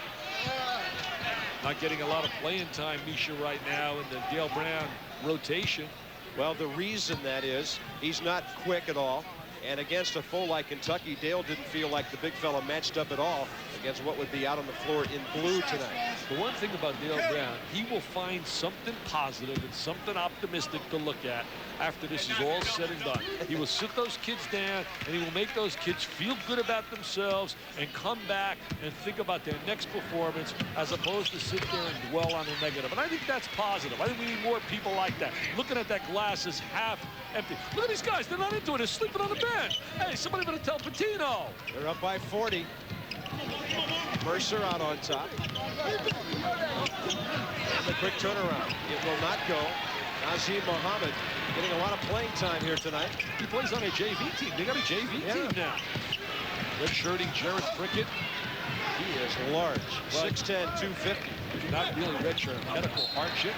Not getting a lot of playing time, Misha, right now in the Dale Brown rotation. Well, the reason that is he's not quick at all. And against a foe like Kentucky, Dale didn't feel like the big fella matched up at all against what would be out on the floor in blue tonight. The one thing about Dale Brown, he will find something positive and something optimistic to look at after this is all said and done. He will sit those kids down, and he will make those kids feel good about themselves and come back and think about their next performance as opposed to sit there and dwell on the negative. And I think that's positive. I think we need more people like that. Looking at that glass is half empty. Look at these guys. They're not into it. They're sleeping on the bench. Hey, somebody better tell Patino. They're up by 40. Mercer out on top. And the quick turnaround. It will not go. Nazim Muhammad getting a lot of playing time here tonight. He plays on a JV team. They got a JV team now. Redshirting Jared Prickett. He is large. 6'10", 250. Not really redshirt. Medical hardship.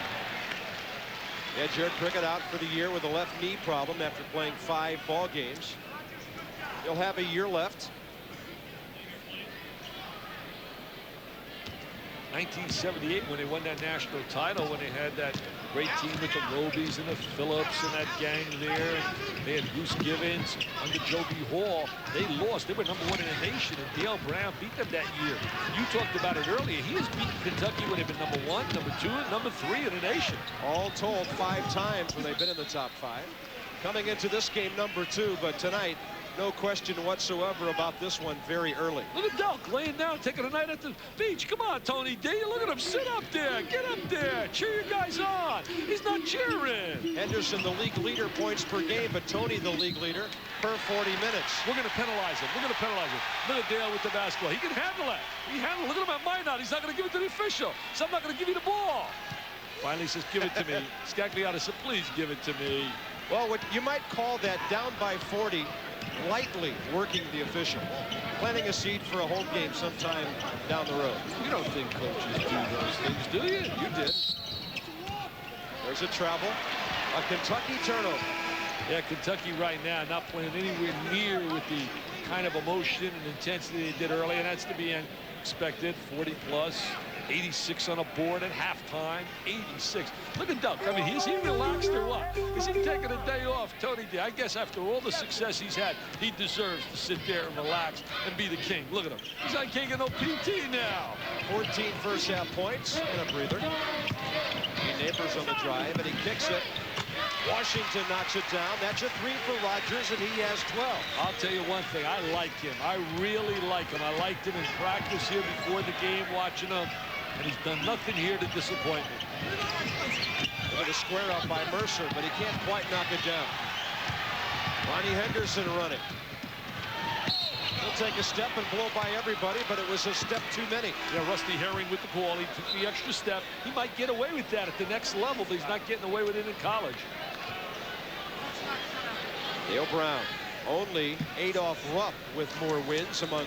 Yeah, Jared Prickett out for the year with a left knee problem after playing 5 ball games. He'll have a year left. 1978 when they won that national title, when they had that great team with the Robies and the Phillips and that gang there. And they had Bruce Givens under Joe B. Hall. They lost. They were #1 in the nation, and Dale Brown beat them that year. You talked about it earlier. He has beaten Kentucky when they've been #1, #2, and #3 in the nation. All told, 5 times when they've been in the top 5. Coming into this game, #2, but tonight, no question whatsoever about this one very early. Look at Delk laying down, taking a night at the beach. Come on, Tony D. Look at him. Sit up there. Get up there. Cheer your guys on. He's not cheering. Henderson, the league leader, points per game, but Tony, the league leader, per 40 minutes. We're going to penalize him. We're going to penalize him. Look at Dale with the basketball. He can handle it. He handled it. Look at him at my knot. He's not going to give it to the official. So I'm not going to give you the ball. Finally says, give it to me. Scagliata said, please give it to me. Well, what you might call that down by 40, lightly working the official, planting a seed for a home game sometime down the road. You don't think coaches do those things, do you? You did. There's a travel, a Kentucky turnover. Yeah, Kentucky right now not playing anywhere near with the kind of emotion and intensity they did early, and that's to be expected. 40 plus. 86 on a board at halftime. 86. Look at Duck. I mean, is he relaxed or what? Is he taking a day off? Tony D. I guess after all the success he's had, he deserves to sit there and relax and be the king. Look at him. He's not king of no PT now. 14 first half points and a breather. He neighbors on the drive, and he kicks it. Washington knocks it down. That's a 3 for Rogers, and he has 12. I'll tell you one thing. I like him. I really like him. I liked him in practice here before the game, watching him. And he's done nothing here to disappoint me. With a square up by Mercer, but he can't quite knock it down. Ronnie Henderson running. He'll take a step and blow by everybody, but it was a step too many. Yeah, Rusty Herring with the ball. He took the extra step. He might get away with that at the next level, but he's not getting away with it in college. Dale Brown, only Adolph Rupp with more wins among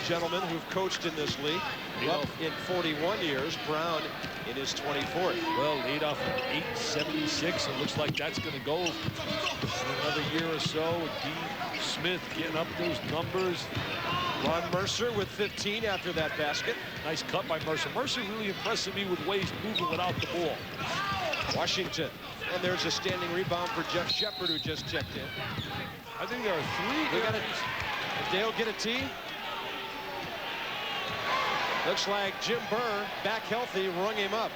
gentlemen who've coached in this league. Rupp in 41 years, Brown in his 24th. Well, Adolph at 876. It looks like that's going to go for another year or so. Dean Smith getting up those numbers. Ron Mercer with 15 after that basket. Nice cut by Mercer. Mercer really impressing me with ways moving without the ball. Washington. And there's a standing rebound for Jeff Shepard, who just checked in. I think there are 3. They got it. Dale get a tee. Looks like Jim Burr, back healthy, rung him up.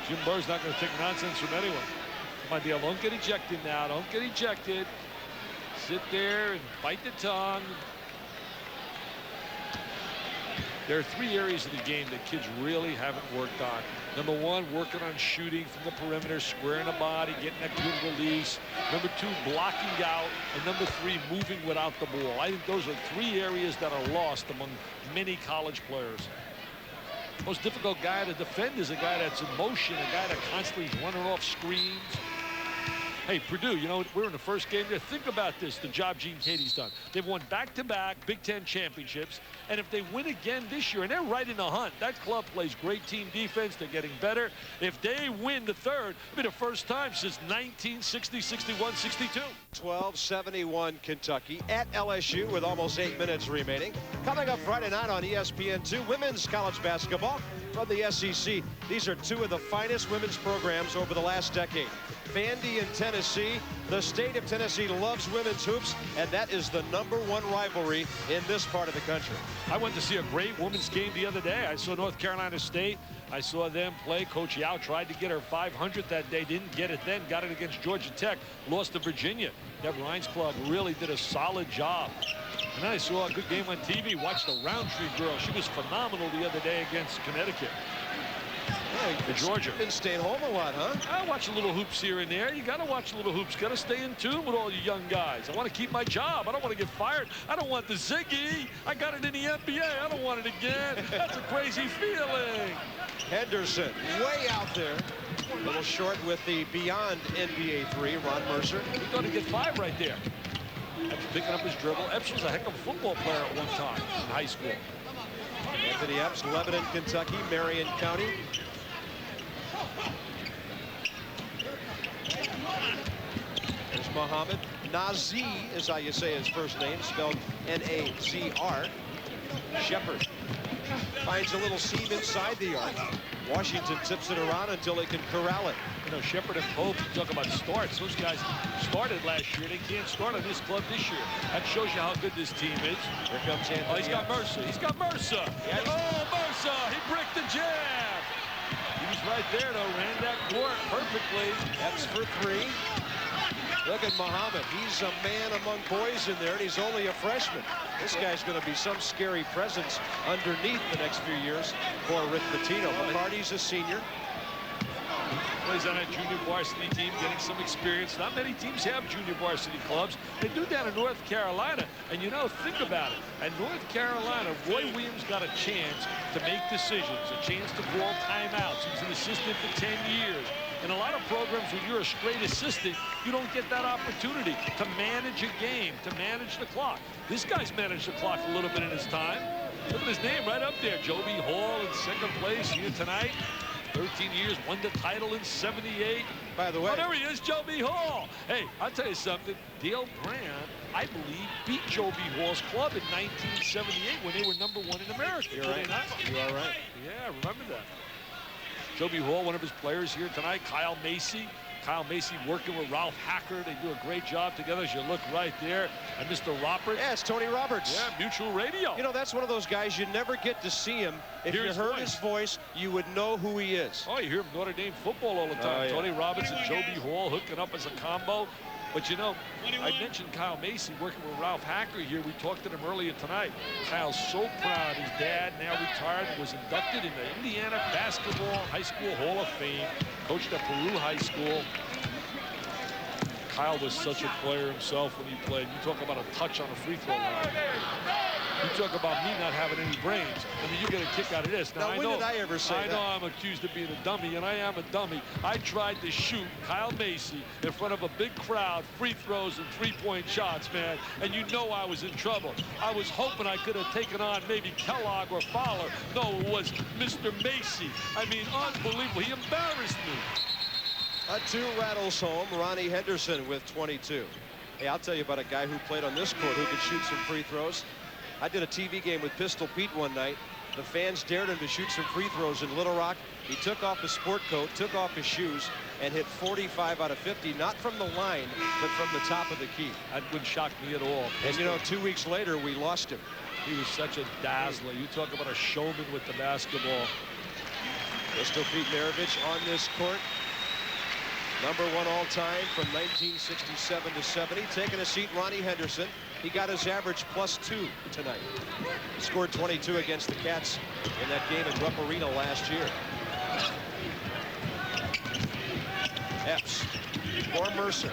Jim Burr's not going to take nonsense from anyone. Come on, Dale, don't get ejected now. Don't get ejected. Sit there and bite the tongue. There are 3 areas of the game that kids really haven't worked on. Number 1, working on shooting from the perimeter, squaring the body, getting that good release. Number 2, blocking out. And number 3, moving without the ball. I think those are 3 areas that are lost among many college players. Most difficult guy to defend is a guy that's in motion, a guy that constantly is running off screens. Hey, Purdue, you know, we're in the first game there. Think about this, the job Gene Katie's done. They've won back-to-back Big Ten championships, and if they win again this year, and they're right in the hunt, that club plays great team defense. They're getting better. If they win the third, it'll be the first time since 1960, 61, 62. 12-71 Kentucky at LSU with almost 8 minutes remaining. Coming up Friday night on ESPN2, women's college basketball from the SEC. These are 2 of the finest women's programs over the last decade. Vandy in Tennessee. The state of Tennessee loves women's hoops, and that is the #1 rivalry in this part of the country. I went to see a great women's game the other day. I saw North Carolina State. I saw them play. Coach Yao tried to get her 500th that day. Didn't get it then. Got it against Georgia Tech. Lost to Virginia. Deb Ryan's club really did a solid job. And then I saw a good game on TV. Watched the Roundtree girl. She was phenomenal the other day against Connecticut. Yeah, Georgia. Been staying home a lot, huh? I watch a little hoops here and there. You got to watch a little hoops. Got to stay in tune with all you young guys. I want to keep my job. I don't want to get fired. I don't want the Ziggy. I got it in the NBA. I don't want it again. That's a crazy feeling. Henderson way out there. A little short with the beyond NBA 3, Ron Mercer. He's going to get 5 right there. Epps picking up his dribble. Epps was a heck of a football player at one time in high school. Anthony Epps, Lebanon, Kentucky, Marion County. There's Muhammad. Nazir is how you say his first name, spelled N-A-Z-R. Shepard finds a little seam inside the arc. Washington tips it around until they can corral it. You know, Shepard and Pope, you talk about starts. Those guys started last year. They can't start on this club this year. That shows you how good this team is. Here comes Anthony. Oh, he's got Mercer. He's got Mercer. Yes. Oh, Mercer. He bricked the jab. He was right there, though. Ran that court perfectly. Epps for 3. Look at Muhammad. He's a man among boys in there, and he's only a freshman. This guy's going to be some scary presence underneath the next few years for Rick Pitino. McCarty's a senior. Plays on a junior varsity team, getting some experience. Not many teams have junior varsity clubs. They do down in North Carolina. And, you know, think about it. At North Carolina, Roy Williams got a chance to make decisions, a chance to call timeouts. He's an assistant for 10 years. In a lot of programs, when you're a straight assistant, you don't get that opportunity to manage a game, to manage the clock. This guy's managed the clock a little bit in his time. Look at his name right up there. Joby Hall in 2nd place here tonight. 13 years, won the title in 78. By the way. Oh, there he is, Joby Hall. Hey, I'll tell you something. Dale Brand, I believe, beat Joby Hall's club in 1978 when they were #1 in America. You're right. You are right. Yeah, remember that. Joby Hall, one of his players here tonight. Kyle Macy. Kyle Macy working with Ralph Hacker. They do a great job together, as you look right there. And Mr. Roberts. Yeah, it's Tony Roberts. Yeah, Mutual Radio. You know, that's one of those guys you never get to see him. If you heard his voice, you would know who he is. Oh, you hear him Notre Dame football all the time. Oh, yeah. Tony Roberts and Joby Hall hooking up as a combo. But, you know, I mentioned Kyle Macy working with Ralph Hacker here. We talked to him earlier tonight. Kyle's so proud. His dad, now retired, was inducted in the Indiana Basketball High School Hall of Fame. Coached at Peru High School. Kyle was such a player himself when he played. You talk about a touch on a free throw line. You talk about me not having any brains. I mean, you get a kick out of this. Now, when did I ever say that? I know I'm accused of being a dummy, and I am a dummy. I tried to shoot Kyle Macy in front of a big crowd, free throws and three-point shots, man. And you know I was in trouble. I was hoping I could have taken on maybe Kellogg or Fowler. No, it was Mr. Macy. I mean, unbelievable. He embarrassed me. A 2 rattles home. Ronnie Henderson with 22. Hey, I'll tell you about a guy who played on this court who could shoot some free throws. I did a TV game with Pistol Pete one night. The fans dared him to shoot some free throws in Little Rock. He took off his sport coat, took off his shoes, and hit 45 out of 50, not from the line, but from the top of the key. That wouldn't shock me at all. And, you know, 2 weeks later, we lost him. He was such a dazzler. You talk about a showman with the basketball. Pistol Pete Maravich on this court. #1 all time from 1967 to 70. Taking a seat, Ronnie Henderson. He got his average +2 tonight. He scored 22 against the Cats in that game at Rupp Arena last year. Epps for Mercer.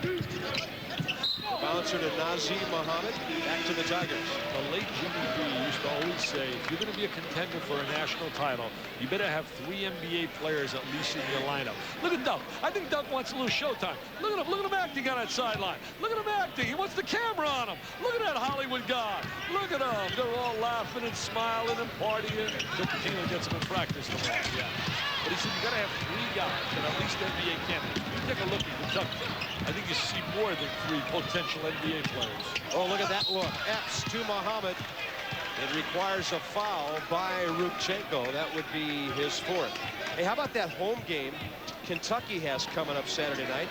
The bouncer to Nazim Muhammad. Back to the Tigers. The late Jimmy B used to always say, if you're going to be a contender for a national title, you better have 3 NBA players at least in your lineup. Look at Doug. I think Doug wants a little showtime. Look at him. Look at him acting on that sideline. Look at him acting. He wants the camera on him. Look at that Hollywood guy. Look at them. They're all laughing and smiling and partying. Till Taylor gets them in practice tomorrow. Yeah. But he said you got to have 3 guys that are at least NBA candidates. You take a look at Kentucky. I think you see more than 3 potential NBA players. Oh, look at that look. Epps to Muhammad. It requires a foul by Rubchenko. That would be his 4th. Hey, how about that home game Kentucky has coming up Saturday night?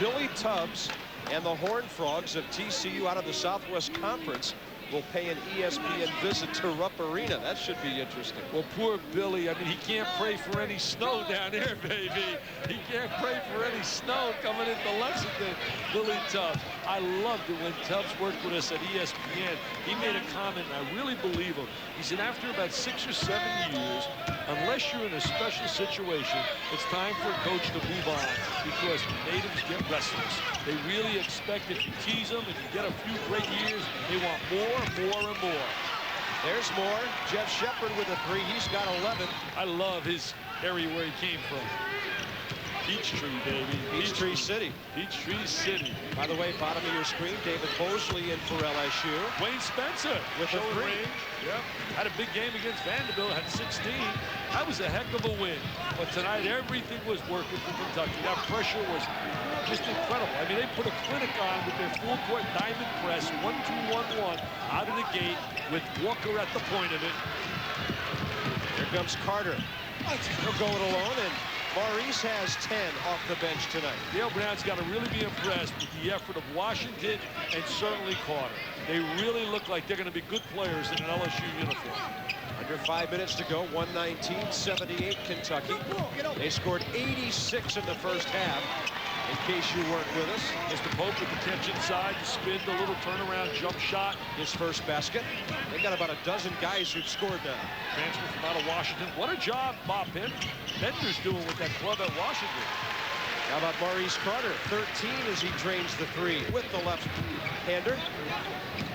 Billy Tubbs and the Horned Frogs of TCU out of the Southwest Conference will pay an ESPN visit to Rupp Arena. That should be interesting. Well, poor Billy. I mean, he can't pray for any snow down here, baby. He can't pray for any snow coming into Lexington. Billy Tubbs. I loved it when Tubbs worked with us at ESPN. He made a comment, and I really believe him. He said after about 6 or 7 years, unless you're in a special situation, it's time for a coach to move on because natives get restless. They really expect if you tease them, if you get a few great years, they want more, more, and more. There's more. Jeff Shepard with a 3. He's got 11. I love his area where he came from. Peachtree, baby. Peachtree City. Peachtree City. By the way, bottom of your screen, David Mosley in for LSU. Wayne Spencer with a 3. Range. Yep. Had a big game against Vanderbilt. Had 16. That was a heck of a win. But tonight, everything was working for Kentucky. That pressure was just incredible. I mean, they put a clinic on with their full-court diamond press, 1-2-1-1 out of the gate with Walker at the point of it. Here comes Carter. He'll go it alone, and Maurice has 10 off the bench tonight. Dale Brown's got to really be impressed with the effort of Washington and certainly Carter. They really look like they're going to be good players in an LSU uniform. Under 5 minutes to go, 119-78 Kentucky. They scored 86 in the first half. In case you weren't with us, Mr. Pope with the catch inside, the spin, the little turnaround jump shot. His first basket. They got about a dozen guys who've scored now. Transfer from out of Washington. What a job Bob Bender's doing with that club at Washington. How about Maurice Carter? 13 as he drains the 3 with the left-hander.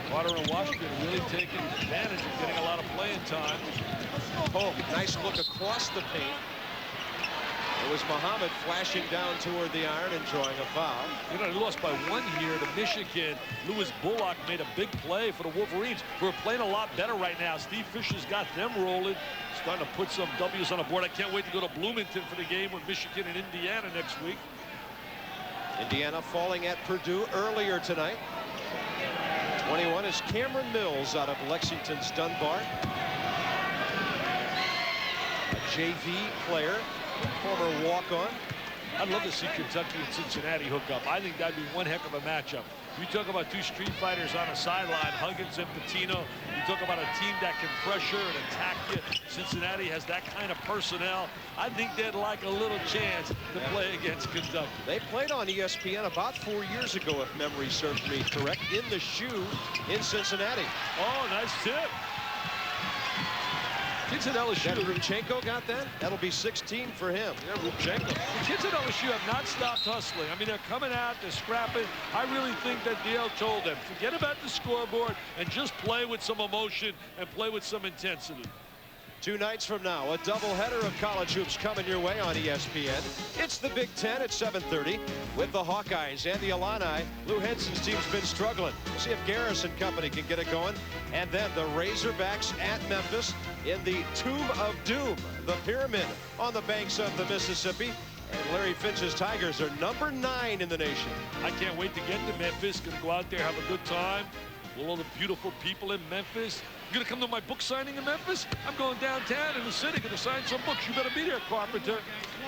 Carter and Washington really taking advantage of getting a lot of playing time. Pope, nice look across the paint. It was Muhammad flashing down toward the iron and drawing a foul. You know, they lost by 1 here to Michigan. Lewis Bullock made a big play for the Wolverines, who are playing a lot better right now. Steve Fisher's got them rolling, starting to put some W's on the board. I can't wait to go to Bloomington for the game with Michigan and Indiana next week. Indiana falling at Purdue earlier tonight. 21 is Cameron Mills out of Lexington's Dunbar. A JV player. Former walk-on. I'd love to see Kentucky and Cincinnati hook up. I think that'd be one heck of a matchup. You talk about 2 street fighters on a sideline, Huggins and Patino. You talk about a team that can pressure and attack you. Cincinnati has that kind of personnel. I think they'd like a little chance to play against Kentucky. They played on ESPN about 4 years ago, if memory serves me correct, in the shoe in Cincinnati. Oh, nice tip. Kids at LSU. Rubchenko got that? That'll be 16 for him. Yeah, Rubchenko. The kids at LSU have not stopped hustling. I mean, they're coming out, they're scrapping. I really think that Dale told them, forget about the scoreboard and just play with some emotion and play with some intensity. 2 nights from now, a doubleheader of college hoops coming your way on ESPN. It's the Big Ten at 7:30 with the Hawkeyes and the Illini. Lou Henson's team's been struggling. We'll see if Garrison Company can get it going. And then the Razorbacks at Memphis in the Tomb of Doom, the Pyramid on the banks of the Mississippi. And Larry Finch's Tigers are number 9 in the nation. I can't wait to get to Memphis. Gonna go out there, have a good time. With all the beautiful people in Memphis. You gonna come to my book signing in Memphis? I'm going downtown in the city, gonna sign some books. You better be there, Carpenter.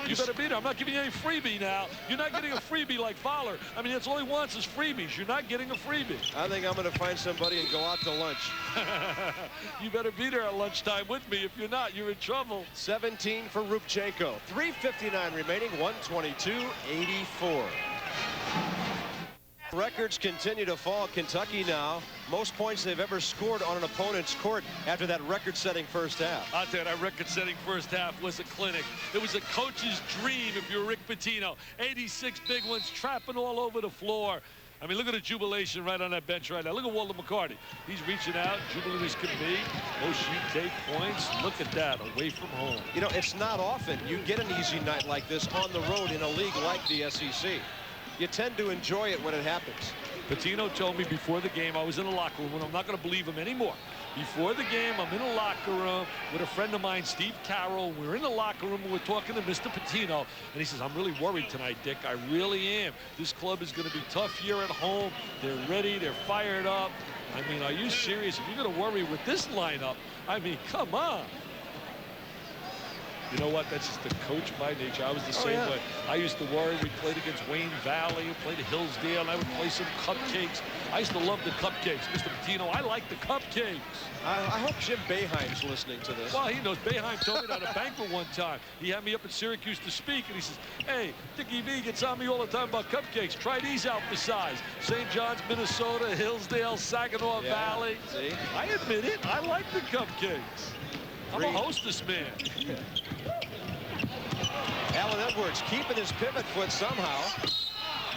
You better be there. I'm not giving you any freebie now. You're not getting a freebie like Fowler. I mean, that's all he wants is freebies. You're not getting a freebie. I think I'm gonna find somebody and go out to lunch. You better be there at lunchtime with me. If you're not, you're in trouble. 17 for Rubchenko. 3:59 remaining, 122-84. Records continue to fall. Kentucky now, most points they've ever scored on an opponent's court after that record-setting first half. I'll tell you, that record-setting first half was a clinic. It was a coach's dream if you're Rick Pitino. 86 big ones trapping all over the floor. I mean, look at the jubilation right on that bench right now. Look at Walter McCarty. He's reaching out, jubilant as can be. Most you take points. Look at that, away from home. You know, it's not often you get an easy night like this on the road in a league like the SEC. You tend to enjoy it when it happens. Pitino told me before the game, I was in the locker room, and I'm not going to believe him anymore. Before the game, I'm in the locker room with a friend of mine, Steve Carroll. We're in the locker room, and we're talking to Mr. Pitino, and he says, I'm really worried tonight, Dick. I really am. This club is going to be tough here at home. They're ready. They're fired up. I mean, are you serious? If you're going to worry with this lineup, I mean, come on. You know what? That's just the coach by nature. I was the same way. I used to worry. We played against Wayne Valley. We played at Hillsdale. And I would play some cupcakes. I used to love the cupcakes. Mr. Pitino, I like the cupcakes. I hope Jim Boeheim's listening to this. Well, he knows. Boeheim told me that at a banquet one time. He had me up at Syracuse to speak, and he says, hey, Dickie V gets on me all the time about cupcakes. Try these out for size. St. John's, Minnesota, Hillsdale, Saginaw Valley. See? I admit it. I like the cupcakes. I'm a hostess man. Allen Edwards keeping his pivot foot somehow.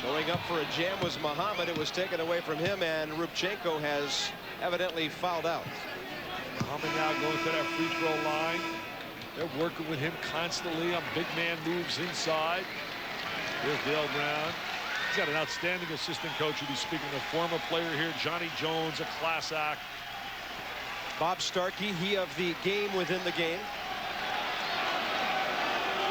Going up for a jam was Muhammad. It was taken away from him, and Rubchenko has evidently fouled out. Muhammad now going to that free throw line. They're working with him constantly on big man moves inside. Here's Dale Brown. He's got an outstanding assistant coach. We'll be speaking of former player here, Johnny Jones, a class act. Bob Starkey, he of the game within the game.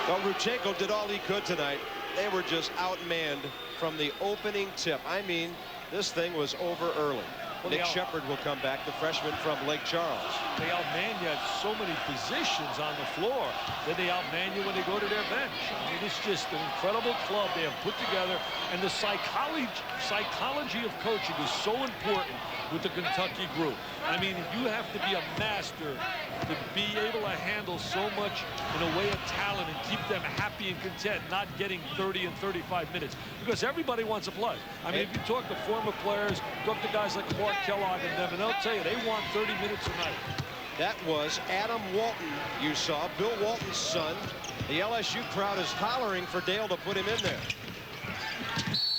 Well, Rubchenko did all he could tonight. They were just outmanned from the opening tip. I mean, this thing was over early. Well, Nick Shepard will come back, the freshman from Lake Charles. They outman you at so many positions on the floor. Then they outman you when they go to their bench. I mean, it's just an incredible club they have put together. And the psychology of coaching is so important with the Kentucky group. I mean, you have to be a master to be able to handle so much in a way of talent and keep them happy and content, not getting 30 and 35 minutes. Because everybody wants to play. I mean, if you talk to former players, talk to guys like Clark Kellogg and them, and they'll tell you they want 30 minutes a night. That was Adam Walton, you saw. Bill Walton's son. The LSU crowd is hollering for Dale to put him in there.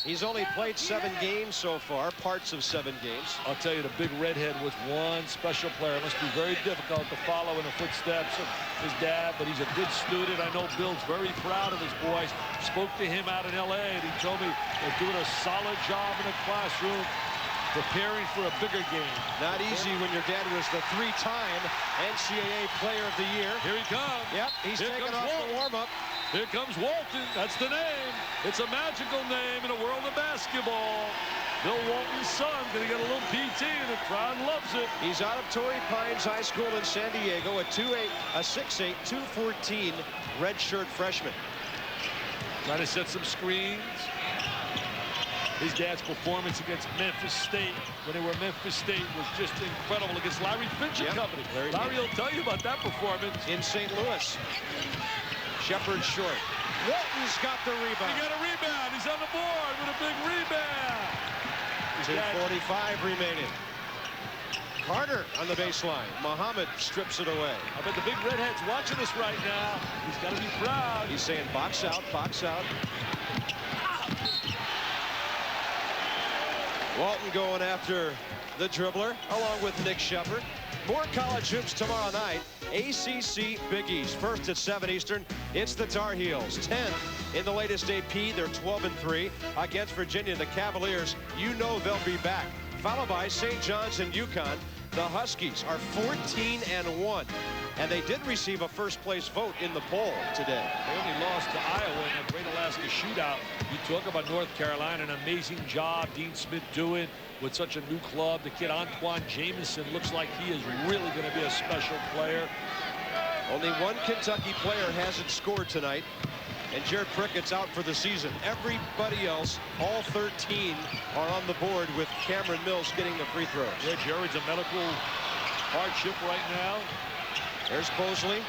He's only played 7 games so far, parts of 7 games. I'll tell you, the big redhead was one special player. It must be very difficult to follow in the footsteps of his dad, but he's a good student. I know Bill's very proud of his boys. Spoke to him out in L.A., and he told me they're doing a solid job in the classroom, preparing for a bigger game. Not easy when your dad was the 3-time NCAA Player of the Year. Here he comes. Yep, he's taking off the warm-up. Here comes Walton. That's the name. It's a magical name in the world of basketball. Bill Walton's son going to get a little PT, and the crowd loves it. He's out of Torrey Pines High School in San Diego, a 6'8", 214 redshirt freshman. Trying to set some screens. His dad's performance against Memphis State when they were Memphis State was just incredible against Larry Finch and company. Larry will tell you about that performance. In St. Louis. Shepard short. Walton's got the rebound. He got a rebound. He's on the board with a big rebound. 2:45 remaining. Carter on the baseline. Muhammad strips it away. I bet the big redhead's watching us right now. He's got to be proud. He's saying box out, box out. Walton going after the dribbler along with Nick Shepard. More college hoops tomorrow night. ACC Big East. First at 7 Eastern, it's the Tar Heels. 10th in the latest AP. They're 12-3 against Virginia. The Cavaliers, you know they'll be back. Followed by St. John's and UConn. The Huskies are 14-1. And they did receive a first-place vote in the poll today. They only lost to Iowa in that Great Alaska Shootout. You talk about North Carolina, an amazing job Dean Smith doing with such a new club. The kid Antoine Jamison looks like he is really going to be a special player. Only one Kentucky player hasn't scored tonight, and Jared Prickett's out for the season. Everybody else, all 13, are on the board with Cameron Mills getting the free throws. Yeah, Jared's a medical hardship right now. There's Mosley.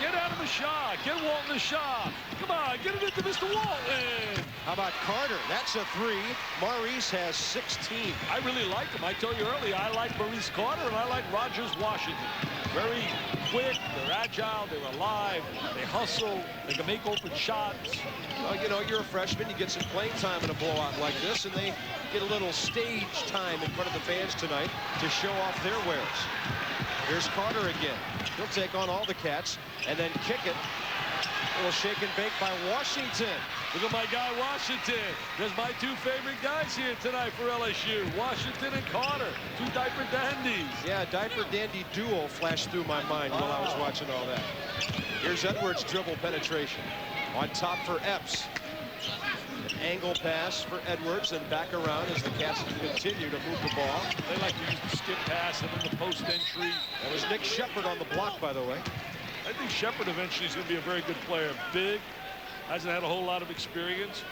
Get Adam a shot. Get Walton a shot. Come on, get it into Mr. Walton. How about Carter? That's a 3. Maurice has 16. I really like him. I told you earlier, I like Maurice Carter and I like Rogers Washington. Very quick, they're agile, they're alive, they hustle, they can make open shots. Well, you know, you're a freshman, you get some playing time in a blowout like this, and they get a little stage time in front of the fans tonight to show off their wares. Here's Carter again. He'll take on all the Cats and then kick it. A little shake and bake by Washington. Look at my guy, Washington. There's my 2 favorite guys here tonight for LSU. Washington and Carter, 2 diaper dandies. Yeah, diaper dandy duo flashed through my mind while I was watching all that. Here's Edwards' dribble penetration. On top for Epps. An angle pass for Edwards and back around as the Cats continue to move the ball. They like to use the skip pass and then the post entry. That was Nick Shepard on the block, by the way. I think Shepard eventually is going to be a very good player. Big, hasn't had a whole lot of experience.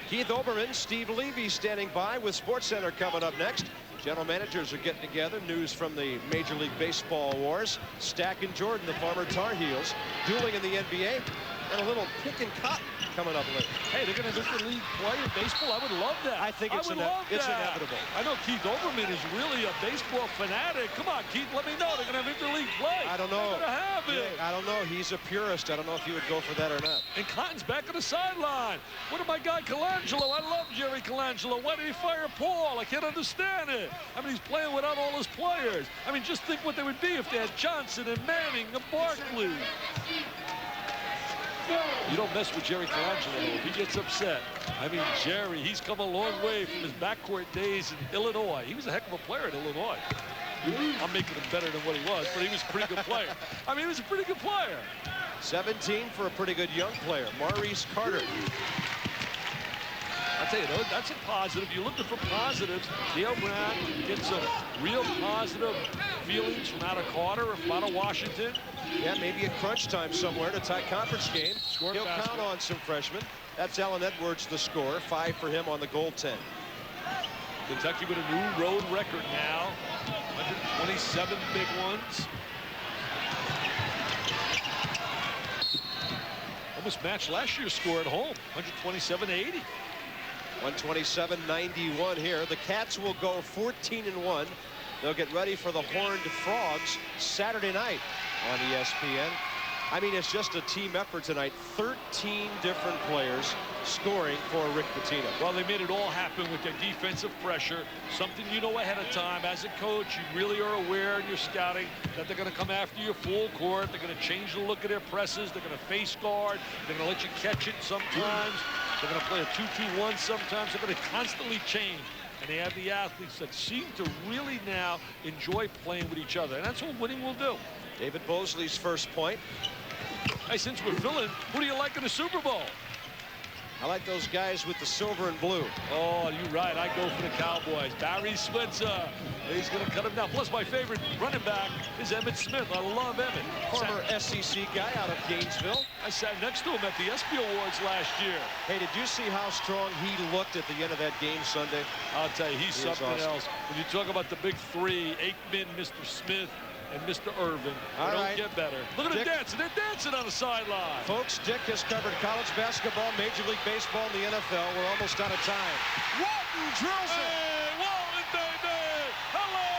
Keith Olbermann, Steve Levy standing by with SportsCenter coming up next. General managers are getting together. News from the Major League Baseball wars. Stack and Jordan, the former Tar Heels, dueling in the NBA, and a little pick and cotton coming up later. Hey, they're going to interleague play in baseball. I would love that. I think it's it's inevitable. I know Keith Olbermann is really a baseball fanatic. Come on, Keith, let me know. They're going to have interleague play. I don't know. They're going to have it. I don't know. He's a purist. I don't know if he would go for that or not. And Cotton's back on the sideline. What about my guy Colangelo? I love Jerry Colangelo. Why did he fire Paul? I can't understand it. I mean, he's playing without all his players. I mean, just think what they would be if they had Johnson and Manning and Barkley. You don't mess with Jerry Colangelo. He gets upset. I mean, Jerry, he's come a long way from his backcourt days in Illinois. He was a heck of a player in Illinois. I'm making him better than what he was, but he was a pretty good player. I mean, he was a pretty good player. 17 for a pretty good young player, Maurice Carter. I'll tell you, though, that's a positive. You're looking for positives. Dale Brown gets some real positive feelings from out of Carter or from out of Washington. Yeah, maybe at crunch time somewhere in a tight conference game. Score He'll basket. count on some freshmen. That's Allen Edwards, the scorer. 5 for him on the goaltend. Kentucky with a new road record now. 127 big ones. Almost matched last year's score at home. 127-80. 127-91 here. The Cats will go 14-1. They'll get ready for the Horned Frogs Saturday night on ESPN. I mean, it's just a team effort tonight. 13 different players scoring for Rick Pitino. Well, they made it all happen with their defensive pressure. Something you know ahead of time. As a coach, you really are aware in your scouting that they're going to come after you full court. They're going to change the look of their presses. They're going to face guard. They're going to let you catch it sometimes. They're going to play a 2-2-1 sometimes. They're going to constantly change. And they have the athletes that seem to really now enjoy playing with each other. And that's what winning will do. David Mosley's first point. Hey, since we're filling, who do you like in the Super Bowl? I like those guys with the silver and blue. Oh, you're right. I go for the Cowboys. Barry Switzer. He's going to cut him down. Plus, my favorite running back is Emmitt Smith. I love Emmitt. Former SEC guy out of Gainesville. I sat next to him at the ESPY Awards last year. Hey, did you see how strong he looked at the end of that game Sunday? I'll tell you, he's something else. When you talk about the big three, Aikman, Mr. Smith, and Mr. Irvin, they don't get better. Look at them dancing. They're dancing on the sideline. Folks, Dick has covered college basketball, Major League Baseball, and the NFL. We're almost out of time. Walton drills it. Hey, Walton, baby. Hello.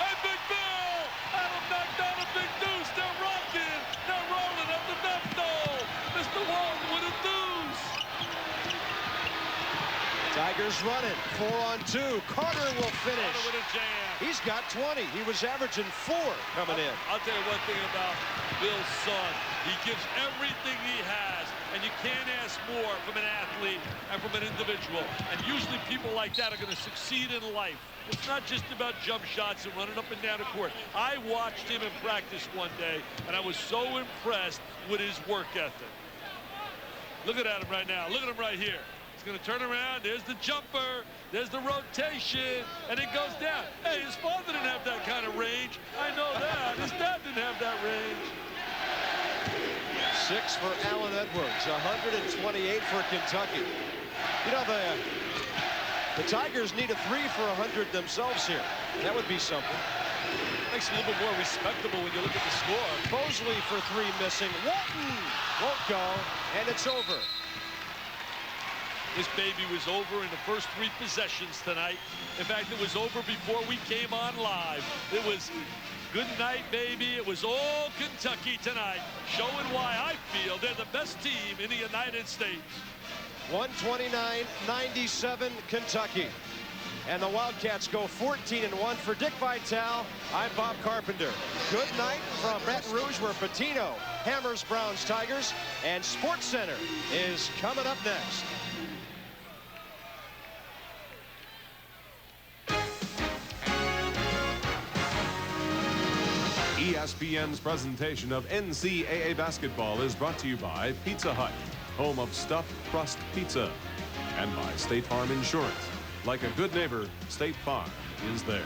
Hey, Big Bill. Adam knocked down a big deuce. They're rocking. They're rolling up the Nepto. Mr. Walton with a deuce. Tigers running. 4-on-2. Carter will finish. Carter with a jam. He's got 20. He was averaging 4 coming in. I'll tell you one thing about Bill's son. He gives everything he has, and you can't ask more from an athlete and from an individual. And usually people like that are going to succeed in life. It's not just about jump shots and running up and down the court. I watched him in practice one day, and I was so impressed with his work ethic. Look at him right now. Look at him right here. He's going to turn around. There's the jumper. There's the rotation. And it goes down. Hey, his father didn't have that kind of range. I know that. His dad didn't have that range. 6 for Allen Edwards. 128 for Kentucky. You know, the Tigers need a 3 for 100 themselves here. That would be something. makes it a little bit more respectable when you look at the score. Mosley for 3 missing. Walton won't go, and it's over. This baby was over in the first 3 possessions tonight. In fact, it was over before we came on live. It was good night, baby. It was all Kentucky tonight, showing why I feel they're the best team in the United States. 129-97 Kentucky. And the Wildcats go 14-1 for Dick Vitale. I'm Bob Carpenter. Good night from Baton Rouge, where Patino hammers Browns Tigers, and Sports Center is coming up next. ESPN's presentation of NCAA basketball is brought to you by Pizza Hut, home of stuffed crust pizza, and by State Farm Insurance. Like a good neighbor, State Farm is there.